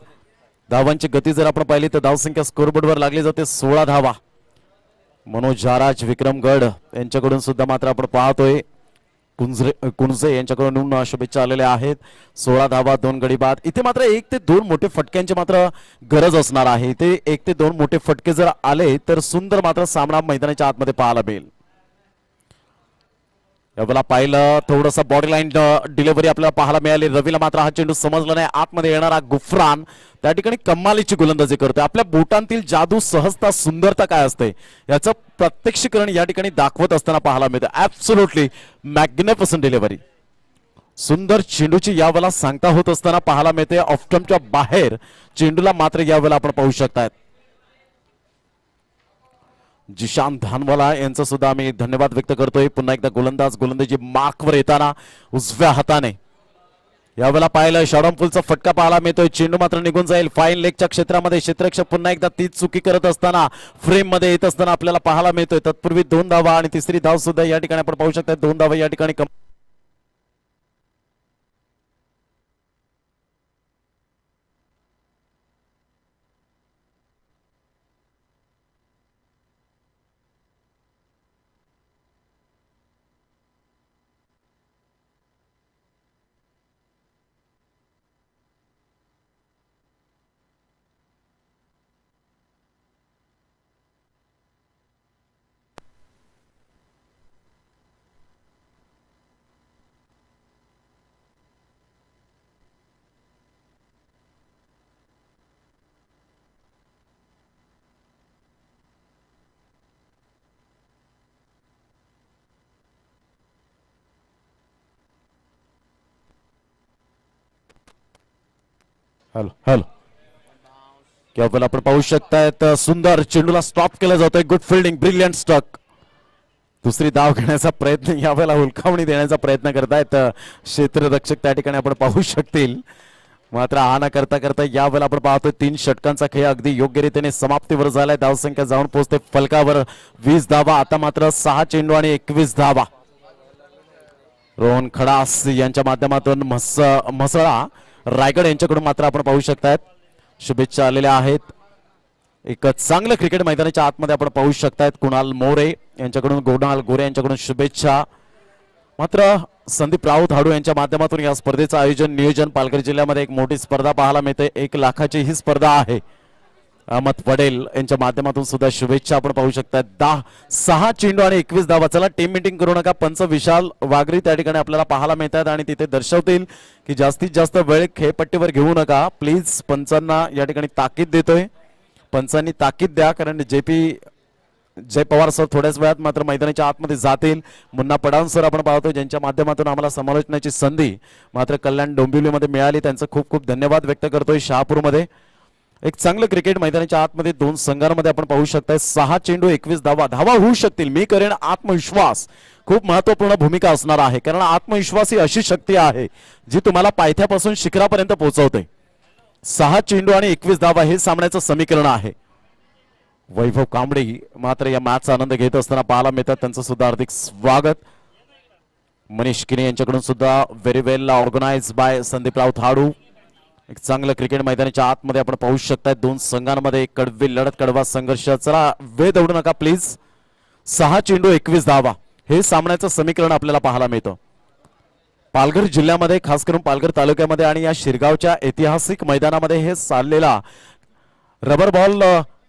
धावांची गती जर आपण पाहिली तर धावसंख्या स्कोरबोर्डवर लागली जाते 16 धावा. मनोज झाराज विक्रमगड यांच्याकडून सुद्धा मात्र आपण पाहतोय कुंजे यांच्याकडून शुभेच्छा आलेल्या आहेत. 16 धावा 2 गडी बाद. इथे मात्र 1 ते 2 मोठे फटक्यांची मात्र गरज असणार आहे. इथे 1 ते 2 मोठे फटके जर आले तर सुंदर मात्र सामना मैदानाच्या आतमध्ये पाहायला मिळेल. यावेळेला पाहिलं थोडंसं बॉडी लाईन डिलिव्हरी आपल्याला पाहायला मिळाली. रवीला मात्र हा चेंडू समजला नाही. आतमध्ये येणारा गुफरान त्या ठिकाणी कमालीची गोलंदाजी करतोय. आपल्या बोटांतील जादू, सहजता, सुंदरता काय असते याचं प्रत्यक्षीकरण या ठिकाणी दाखवत असताना पाहायला मिळतं. Absolutely magnificent delivery. सुंदर चेंडूची यावेळेला सांगता होत असताना पाहायला मिळते. ऑफस्टंपच्या बाहेर चेंडूला मात्र यावेळेला आपण पाहू शकतायत. जिशान धानवाला यांचा सुद्धा आम्ही धन्यवाद व्यक्त करतोय. पुन्हा एकदा गोलंदाजी मार्कवर येताना उजव्या हाताने यावेळेला पाहिलं शॉर्टपुलचा फटका पाहायला मिळतोय. चेंडू मात्र निघून जाईल फाईन लेगच्या क्षेत्रामध्ये. क्षेत्ररक्षक पुन्हा एकदा तीच चुकी करत असताना फ्रेम मध्ये येत असताना आपल्याला पाहायला मिळतोय. तत्पूर्वी 2 धावा आणि तिसरी धाव सुद्धा या ठिकाणी आपण पाहू शकता. 2 धावा या ठिकाणी हॅलो हॅलो केवळ आपण पाहू शकतायत. सुंदर चेंडूला स्टॉप केला जातोय. Good fielding, brilliant stuck. दुसरी धाव घेण्याचा प्रयत्न यावेळेला हुलकावणी देण्याचा प्रयत्न करतायत क्षेत्ररक्षक त्या ठिकाणी आपण पाहू शकतील. मात्र हा न करता करता यावेळेला आपण पाहतोय 3 षटकांचा खेळ अगदी योग्य रीतीने समाप्तीवर झालाय. धावसंख्या जाऊन पोहोचते फलकावर 20 धावा. आता मात्र 6 चेंडू आणि 21 धावा. रोहन खडास यांच्या माध्यमातून म्हसळा रायगड यांच्याकडून मात्र आपण पाहू शकतायत शुभेच्छा आलेल्या आहेत. एक चांगलं क्रिकेट मैदानाच्या आतमध्ये आपण पाहू शकतायत. कुणाल मोरे यांच्याकडून, कुणाल गोरे यांच्याकडून शुभेच्छा. मात्र संदीप राऊत हाडू यांच्या माध्यमातून या स्पर्धेचं आयोजन नियोजन. पालघर जिल्ह्यामध्ये एक मोठी स्पर्धा पाहायला मिळते. 1 लाखाची ही स्पर्धा आहे. अहमद पटेल यांच्या माध्यमातून सुद्धा शुभेच्छा आपण पाहू शकता. 6 चेंडू आणि 21 धावा. चला टीम मीटिंग करू नका. पंच विशाल वागरी त्या ठिकाणी आपल्याला पाहायला मिळतात आणि तिथे दर्शवतील की जास्तीत जास्त वेळ खेळपट्टीवर घेऊ नका प्लीज. पंचांना या ठिकाणी ताकीद देतोय. पंचांनी ताकीद द्या कारण जय पवार सर थोड्याच वेळात मात्र मैदानाच्या आतमध्ये जातील. मुन्ना पडान सर आपण पाहतो ज्यांच्या माध्यमातून आम्हाला समालोचनाची संधी मात्र कल्याण डोंबिवलीमध्ये मिळाली. त्यांचं खूप खूप धन्यवाद व्यक्त करतोय. शहापूरमध्ये एक चांगलं क्रिकेट मैदानाच्या आतमध्ये 2 संघांमध्ये आपण पाहू शकताय. 6 चेंडू 21 धावा. धावा होऊ शकतील. मी करेन आत्मविश्वास खूप महत्वपूर्ण भूमिका असणार आहे कारण आत्मविश्वास ही अशी शक्ती आहे जी तुम्हाला पायथ्यापासून शिखरापर्यंत पोहोचवते. 6 चेंडू आणि 21 धावा हे सामन्याचं समीकरण आहे. वैभव कांबळे मात्र या मॅचचा आनंद घेत असताना पाहायला मिळतात. त्यांचं सुद्धा हार्दिक स्वागत. मनीष किने यांच्याकडून सुद्धा व्हेरी वेल ऑर्गनाइज बाय संदीप राऊत हाडू. एक चांगलं क्रिकेट मैदानाच्या आतमध्ये आपण पाहू शकताय. 2 संघांमध्ये एक कडवी लढत, कडवा संघर्ष. चला वेळ दौडू नका प्लीज. 6 चेंडू 21 धावा हे सामन्याचं समीकरण आपल्याला पाहायला मिळतं. पालघर जिल्ह्यामध्ये खास करून पालघर तालुक्यामध्ये आणि या शिरगावच्या ऐतिहासिक मैदानामध्ये हे चाललेला रबर बॉल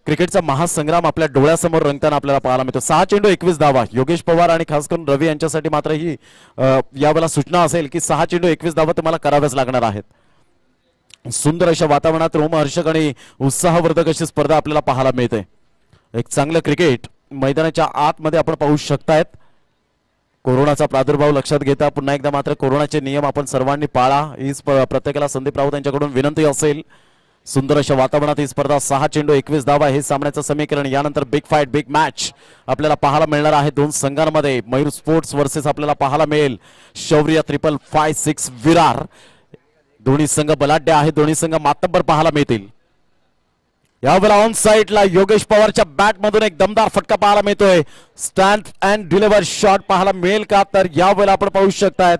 क्रिकेटचा महासंग्राम आपल्या डोळ्यासमोर रंगताना आपल्याला पाहायला मिळतो. 6 चेंडू 21 धावा. योगेश पवार आणि खास करून रवी यांच्यासाठी मात्र ही यावेळेला सूचना असेल की 6 चेंडू 21 धावा तुम्हाला कराव्याच लागणार आहेत. सुंदर अशा वातावरणात रोमहर्षक आणि उत्साहवर्धक अशी स्पर्धा आपल्याला पाहायला मिळते. एक चांगलं क्रिकेट मैदानाच्या आतमध्ये आपण पाहू शकतायत. कोरोनाचा प्रादुर्भाव लक्षात घेता पुन्हा एकदा मात्र कोरोनाचे नियम आपण सर्वांनी पाळा ही प्रत्येकाला संदीप राऊत यांच्याकडून विनंती असेल. सुंदर अशा वातावरणात ही स्पर्धा. 6 चेंडू 21 धावा हे सामन्याचं समीकरण. यानंतर बिग फाईट, बिग मॅच आपल्याला पाहायला मिळणार आहे 2 संघांमध्ये. मयूर स्पोर्ट्स वर्सेस आपल्याला पाहायला मिळेल शौर्य 555 विरार. दोन्ही संघ बलाढ्य आहेत. दोन्ही संघ मातब्बर पाहायला मिळतील. यावेळेला ऑन साइडला योगेश पवारच्या बॅट मधून एक दमदार फटका पाहायला मिळतोय. स्टँड अँड डिलिव्हर शॉट पाहायला मिळेल का तर यावेळेला आपण पाहू शकतायत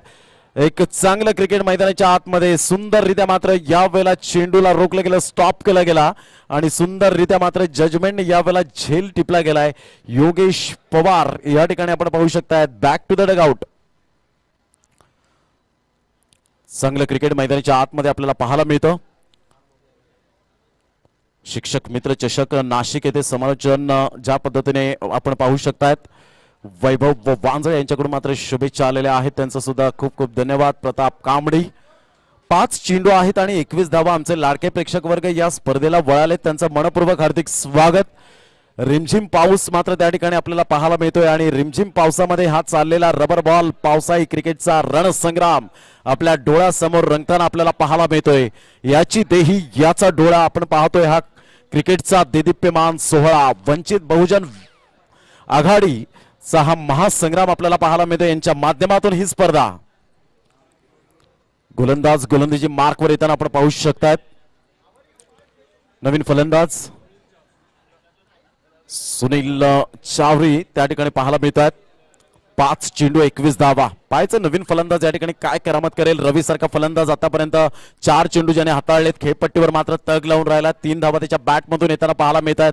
एक चांगलं क्रिकेट मैदानाच्या आतमध्ये सुंदररित्या मात्र यावेळेला चेंडूला रोखलं गेलं, स्टॉप केला गेला आणि सुंदररित्या मात्र जजमेंट यावेळेला झेल टिपला गेलाय. योगेश पवार या ठिकाणी आपण पाहू शकतायत. Back to the dugout. चांगलं क्रिकेट मैदानाच्या आतमध्ये आपल्याला पाहायला मिळतं. शिक्षक मित्र चषक नाशिक येथे समालोचन ज्या पद्धतीने आपण पाहू शकतायत. वैभव वांजळे यांच्याकडून मात्र शुभेच्छा आलेल्या आहेत, त्यांचं सुद्धा खूप खूप धन्यवाद. प्रताप कांबडी 5 चेंडू आहेत आणि 21 धावा. आमचे लाडके प्रेक्षक वर्ग या स्पर्धेला वळाले, त्यांचं मनपूर्वक हार्दिक स्वागत. रिमझिम पाऊस मात्र त्या ठिकाणी आपल्याला पाहायला मिळतोय आणि रिमझिम पावसामध्ये हा चाललेला रबर बॉल पावसाळी क्रिकेटचा रणसंग्राम आपल्या डोळ्यासमोर रंगताना आपल्याला पाहायला मिळतोय. याची देही याचा डोळा आपण पाहतोय. हा क्रिकेटचा देदीप्यमान सोहळा वंचित बहुजन आघाडीचा हा महासंग्राम आपल्याला पाहायला मिळतोय. यांच्या माध्यमातून ही स्पर्धा गोलंदाज गोलंदाजी मार्कवर येताना आपण पाहू शकतात. नवीन फलंदाज सुनील चावरी त्या ठिकाणी पाहायला मिळतात. 5 चेंडू 21 धावा. पाहायचं नवीन फलंदाज या ठिकाणी काय करामत करेल. रवी सारखा फलंदाज आतापर्यंत 4 चेंडू ज्याने हाताळलेत, खेळपट्टीवर मात्र तग लावून राहिला. 3 धावा त्याच्या बॅटमधून येताना पाहायला मिळतात.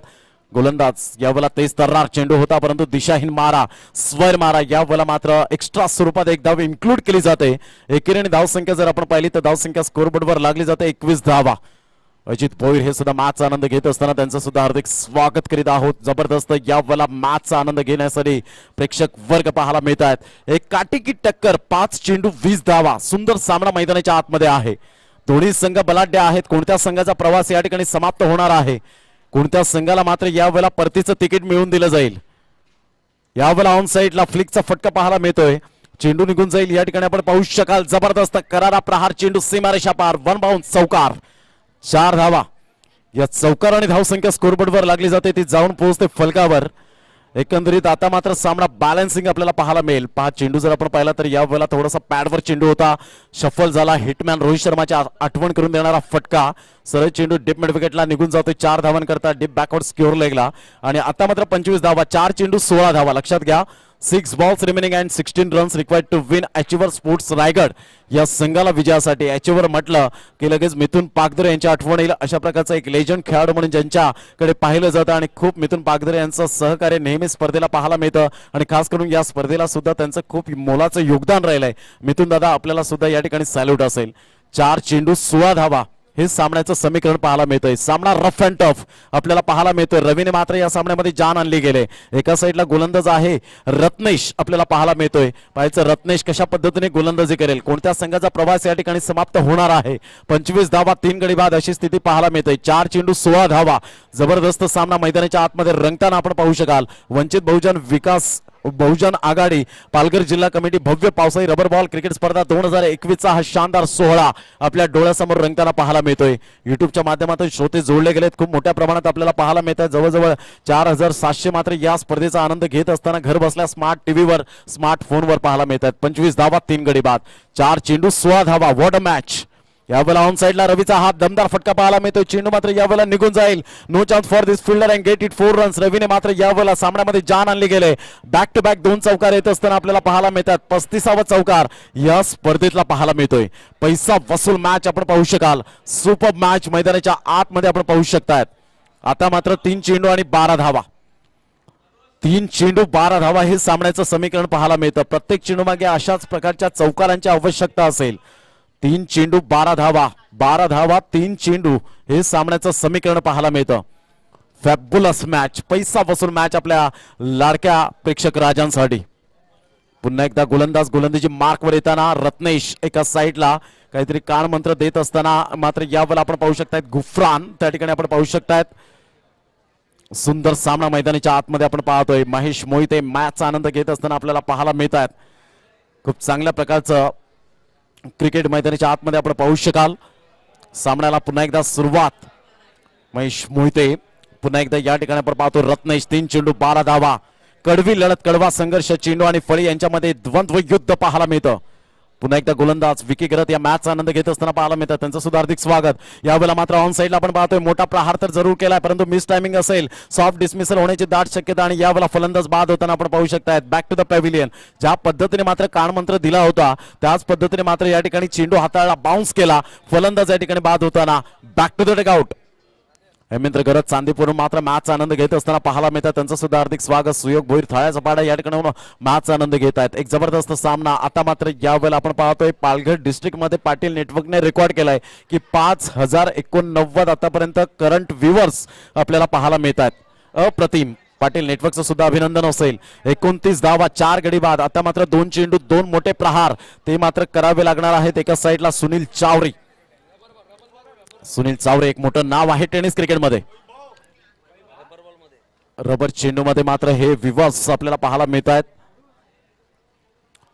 गोलंदाज यावेळेला तेज तर्रार चेंडू होता, परंतु दिशाहीन मारा, स्वर मारा यावेळेला मात्र एक्स्ट्रा स्वरूपात एक धाव इन्क्लूड केली जाते. एकेरीने धावसंख्या जर आपण पाहिली तर धावसंख्या स्कोरबोर्डवर लागली जाते 21 धावा. अजित भोईर हे सुद्धा मॅचचा आनंद घेत असताना त्यांचं सुद्धा हार्दिक स्वागत करीत आहोत. जबरदस्त यावेळेला मॅचचा आनंद घेण्यासाठी प्रेक्षक वर्ग पाहायला मिळत आहेत. एक काटेकी टक्कर, 5 चेंडू 20 धावा. सुंदर सामना मैदानाच्या आतमध्ये आहे. दोन्ही संघ बलाढ्य आहेत. कोणत्या संघाचा प्रवास या ठिकाणी समाप्त होणार आहे, कोणत्या संघाला मात्र यावेळेला परतीचं तिकीट मिळून दिलं जाईल. यावेळेला ऑन साईडला फ्लिकचा फटका पाहायला मिळतोय. चेंडू निघून जाईल या ठिकाणी आपण पाहू शकाल. जबरदस्त करारा प्रहार चेंडू सीमारेषा पार, 1 बाउंस चौकार. 4 धावा. या चौकार आणि धावसंख्या स्कोरबोर्डवर लागली जाते, ती जाऊन पोहोचते फलकावर. एकंदरीत आता मात्र सामना बॅलन्सिंग आपल्याला पाहायला मिळेल. 5 चेंडू जर आपण पाहिला तर यावेळेला थोडासा पॅडवर चेंडू होता, शफल झाला. हिटमॅन रोहित शर्माची आठवण करून देणारा फटका. सरळ चेंडू डिप मिड विकेटला निघून जातोय. 4 धावांकरता डिप बॅकवर्ड स्क्युअर लेगला आणि आता मात्र 25 धावा. 4 चेंडू 16 धावा. लक्षात घ्या, 6 balls remaining and 16 runs required to win achiever sports Raigad या संघाला विजयासाठी. अचिवर म्हटलं की लगेच मिथुन पागदरे यांची आठवण येईल. अशा प्रकारचा एक लेजंड खेळाडू म्हणून ज्यांच्याकडे पाहिलं जातं आणि खूप मिथुन पागदरे यांचं सहकार्य नेहमी स्पर्धेला पाहायला मिळतं आणि खास करून या स्पर्धेला सुद्धा त्यांचं खूप मोलाचं योगदान राहिलंय. मिथुन दादा आपल्याला सुद्धा या ठिकाणी सॅल्यूट असेल. 4 चेंडू 16 धावा हे सामन्याचं समीकरण पाहायला मिळतंय. सामना रफ अँड टफ आपल्याला पाहायला मिळतोय. रवीने मात्र या सामन्यामध्ये जान आणली गेले. एका साईडला गोलंदाज आहे रत्नेश आपल्याला पाहायला मिळतोय. पाहायचं रत्नेश कशा पद्धतीने गोलंदाजी करेल, कोणत्या संघाचा प्रवास या ठिकाणी समाप्त होणार आहे. 25 धावा 3 गडी बाद अशी स्थिती पाहायला मिळते. 4 चेंडू 16 धावा. जबरदस्त सामना मैदानाच्या आतमध्ये रंगताना आपण पाहू शकाल. वंचित बहुजन आघाडी पालघर जिल्हा कमिटी भव्य पावसाळी रबर बॉल क्रिकेट स्पर्धा 2021 चा हा शानदार सोहळा आपल्या डोळ्यासमोर रंगताना पाहायला मिळतोय. युट्यूबच्या माध्यमातून श्रोते जोडले गेलेत. खूप मोठ्या प्रमाणात आपल्याला पाहायला मिळतात. जवळजवळ 4700 मात्र या स्पर्धेचा आनंद घेत असताना घर बसल्या स्मार्ट टीव्हीवर स्मार्टफोनवर पाहायला मिळतात. 25 धावा 3 गडी बाद. 4 चेंडू 16 धावा. What a match. यावेळेला ऑन साईडला रवीचा हात दमदार फटका पाहायला मिळतोय. चेंडू मात्र यावेळेला निघून जाईल. No chance for this fielder and get it 4 runs. रवीने मात्र यावेळेला सामन्यामध्ये जान आणली गेले. बॅक टू बॅक 2 चौकार येत असताना आपल्याला पाहायला मिळतात. 35वा चौकार या स्पर्धेतला पाहायला मिळतोय. पैसा वसूल मॅच आपण पाहू शकाल. सुपर मॅच मैदानाच्या आतमध्ये आपण पाहू शकतात. आता मात्र 3 चेंडू आणि 12 धावा. 3 चेंडू 12 धावा हे सामन्याचं समीकरण पाहायला मिळतं. प्रत्येक चेंडू मागे अशाच प्रकारच्या चौकारांची आवश्यकता असेल. 3 चेंडू 12 धावा. 12 धावा 3 चेंडू हे सामन्याचं समीकरण पाहायला मिळतं. फॅब्युलस मॅच, पैसा वसूल मॅच आपल्या लाडक्या प्रेक्षक राजांसाठी. पुन्हा एकदा गोलंदाज गोलंदाजी मार्कवर येताना रत्नेश एका साईडला काहीतरी कान मंत्र देत असताना मात्र यावेळेला आपण पाहू शकतायत गुफरान त्या ठिकाणी आपण पाहू शकतायत. सुंदर सामना मैदानाच्या आतमध्ये आपण पाहतोय. महेश मोहिते मॅचचा आनंद घेत असताना आपल्याला पाहायला मिळतात. खूप चांगल्या प्रकारचं क्रिकेट मैदानाच्या आतमध्ये आपण पाहू शकाल. सामन्याला पुन्हा एकदा सुरुवात. महेश मोहिते पुन्हा एकदा या ठिकाणी आपण पाहतो. रत्नेश 3 चेंडू 12 धावा. कडवी लढत, कडवा संघर्ष. चेंडू आणि फळी यांच्यामध्ये द्वंद्व युद्ध पाहायला मिळतं. पुन्हा एकदा गोलंदाज विकी करत या मॅचचा आनंद घेत असताना पाहायला मिळतात. त्यांचं सुद्धा हार्दिक स्वागत. यावेळेला मात्र ऑन साईडला आपण पाहतोय मोठा प्रहार तर जरूर केलाय, परंतु मिस टायमिंग असेल, सॉफ्ट डिसमिसल होण्याची दाट शक्यता आणि यावेळेला फलंदाज बाद होताना आपण पाहू शकतायत. Back to the pavilion. ज्या पद्धतीने मात्र कानमंत्र दिला होता त्याच पद्धतीने मात्र या ठिकाणी चेंडू हाताळला, बाउन्स केला. फलंदाज या ठिकाणी बाद होताना back to the dugout. Hemendra गरज चांदीपूरून मात्र मॅचचा आनंद घेत असताना पाहायला मिळतात. त्यांचं सुद्धा हार्दिक स्वागत. सुयोग भोईर थाळ्याचा पाडा या ठिकाणी मॅचचा आनंद घेत आहेत. एक जबरदस्त सामना. आता मात्र यावेळेला आपण पाहतोय पालघर डिस्ट्रिक्ट मध्ये पाटील नेटवर्कने रेकॉर्ड केलाय की 5089 आतापर्यंत करंट व्ह्युअर्स आपल्याला पाहायला मिळतात. अप्रतिम पाटील नेटवर्कचं सुद्धा अभिनंदन असेल. 29 धावा 4 गडी बाद. आता मात्र 2 चेंडू 2 मोठे प्रहार ते मात्र करावे लागणार आहेत. एका साईडला सुनील चावरे. सुनील चावरे एक मोठं नाव आहे टेनिस क्रिकेटमध्ये. रबर चेंडू मध्ये मात्र हे विवास आपल्याला पाहायला मिळत आहेत.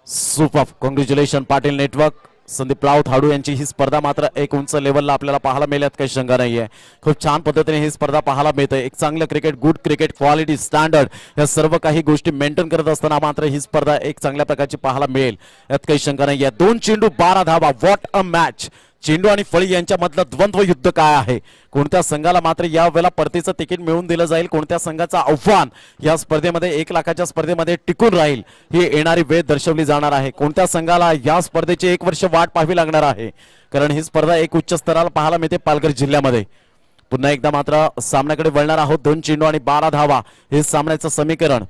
Super congratulation Patil network. Sandeep Raut हाडू यांची ही स्पर्धा मात्र एक उंच लेवलला आपल्याला पाहायला मिळत काही शंका नाहीये. खूप छान पद्धतीने ही स्पर्धा पाहायला मिळते. एक चांगलं cricket, good cricket, quality, standard या सर्व काही गोष्टी मेंटेन करत असताना मात्र ही स्पर्धा एक चांगल्या प्रकारची पाहायला मिळेल यात काही शंका नाहीये. 2 चेंडू 12 धावा. What a match. चेंडू आणि फळी यांच्यामधलं द्वंद्व युद्ध काय आहे. कोणत्या संघाला मात्र या वेळेला परतीचं तिकीट मिळवून दिलं जाईल. कोणत्या संघाचं आव्हान या स्पर्धेमध्ये 1 लाखाच्या स्पर्धेमध्ये टिकून राहील ही येणारी वेळ दर्शवली जाणार आहे. कोणत्या संघाला या स्पर्धेची 1 वर्ष वाट पाहावी लागणार आहे कारण ही स्पर्धा एक उच्च स्तराला पाहायला मिळते पालघर जिल्ह्यामध्ये. पुन्हा एकदा मात्र सामन्याकडे वळणार आहोत. 2 चेंडू आणि 12 धावा हे सामन्याचं समीकरण.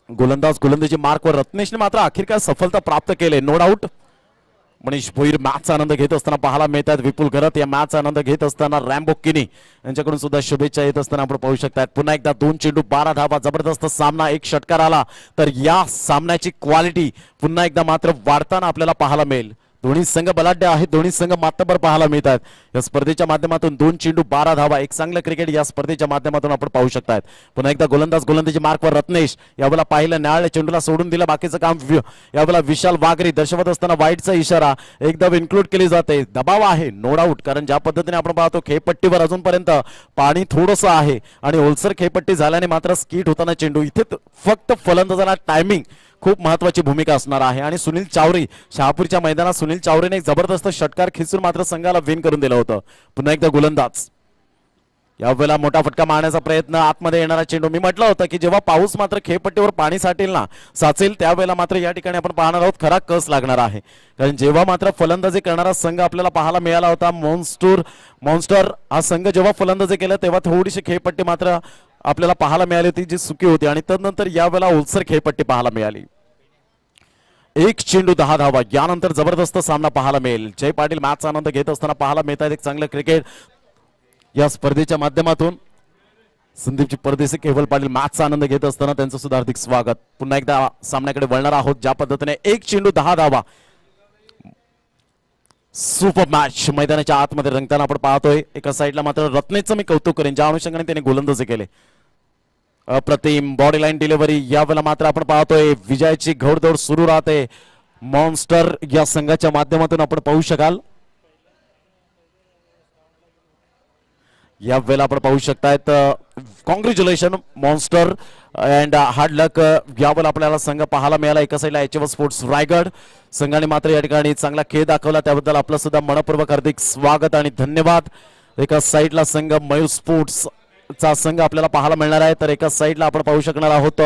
गोलंदाजी मार्कवर रत्नेशने मात्र अखेर सफलता प्राप्त केले. नो डाऊट मनीष भोईर मॅचचा आनंद घेत असताना पाहायला मिळतात. विपुल घरत या मॅचचा आनंद घेत असताना रॅम्बो किनी यांच्याकडून सुद्धा शुभेच्छा येत असताना आपण पाहू शकतात. पुन्हा एकदा 2 चेंडू 12 धावा. जबरदस्त सामना. एक षटकार आला तर या सामन्याची क्वालिटी पुन्हा एकदा मात्र वाढताना आपल्याला पाहायला मिळेल. दोन्ही संघ बलाढ्य आहेत. दोन्ही संघ मातबर पाहायला मिळतात या स्पर्धेच्या माध्यमातून. 2 चेंडू 12 धावा. एक चांगलं क्रिकेट या स्पर्धेच्या माध्यमातून आपण पाहू शकतात. पुन्हा एकदा गोलंदाजी मार्कवर रत्नेश. यावेळेला पाहिलं न्यायालय चेंडूला सोडून दिलं. बाकीचं काम यावेळेला विशाल वाघरी दर्शवत असताना वाईटचा इशारा एकदम इन्क्लूड केली जाते. दबाव आहे नो डाऊट कारण ज्या पद्धतीने आपण पाहतो खेळपट्टीवर अजूनपर्यंत पाणी थोडंसं आहे आणि ओलसर खेळपट्टी झाल्याने मात्र स्किट होताना चेंडू. इथे फक्त फलंदाजाला टायमिंग खूप महत्वाची भूमिका असणार आहे. आणि सुनील चावरे शहापूरच्या मैदानात सुनील चावरेने एक जबरदस्त षटकार खिचून मात्र संघाला विन करून दिलं होतं. पुन्हा एकदा गोलंदाज. यावेळेला मोठा फटका मारण्याचा प्रयत्न. आतमध्ये येणारा चेंडू. मी म्हटलं होतं की जेव्हा पाऊस मात्र खेळपट्टीवर पाणी साचेल त्यावेळेला मात्र या ठिकाणी आपण पाहणार आहोत खरा कस लागणार आहे. कारण जेव्हा मात्र फलंदाजी करणारा संघ आपल्याला पाहायला मिळाला होता मॉन्स्टर हा संघ जेव्हा फलंदाजी केलं तेव्हा थोडीशी खेळपट्टी मात्र आपल्याला पाहायला मिळाली होती जी सुकी होती आणि तदनंतर यावेळेला ओलसर खेळपट्टी पाहायला मिळाली. 1 चेंडू 10 धावा. यानंतर जबरदस्त सामना पाहायला मिळेल. जय पाटील मॅचचा आनंद घेत असताना पाहायला मिळतात. एक चांगलं क्रिकेट या स्पर्धेच्या माध्यमातून. संदीपची परदेशी केवल पाटील मॅचचा आनंद घेत असताना त्यांचं सुद्धा हार्दिक स्वागत. पुन्हा एकदा सामन्याकडे वळणार आहोत. ज्या पद्धतीने 1 चेंडू 10 धावा. सुपर मॅच मैदानाच्या आतमध्ये रंगताना आपण पाहतोय. एका साईडला मात्र रत्नेशचं मी कौतुक करेन ज्या अनुषंगाने त्याने गोलंदाजी केले. अप्रतिम बॉडी लाईन डिलिव्हरी. यावेळेला मात्र आपण पाहतोय विजयाची घोडदौड सुरू राहते. मॉन्स्टर या संघाच्या माध्यमातून आपण पाहू शकाल. या वेळेला आपण पाहू शकतायत. कॉंग्रॅच्युलेशन मॉन्स्टर अँड हार्ड लक. यावेळेला आपल्याला संघ पाहायला मिळाला. एका साईडला HF स्पोर्ट्स रायगड संघाने मात्र या ठिकाणी चांगला खेळ दाखवला त्याबद्दल आपलं सुद्धा मनपूर्वक हार्दिक स्वागत आणि धन्यवाद. एका साईडला संघ मयूर स्पोर्ट्स चा संघ आपल्याला पाहायला मिळणार आहे तर एका साईडला आपण पाहू शकणार आहोत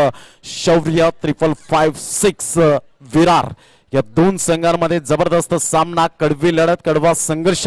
शौर्य 5556 विरार. या 2 संघांमध्ये जबरदस्त सामना. कडवी लढत, कडवा संघर्ष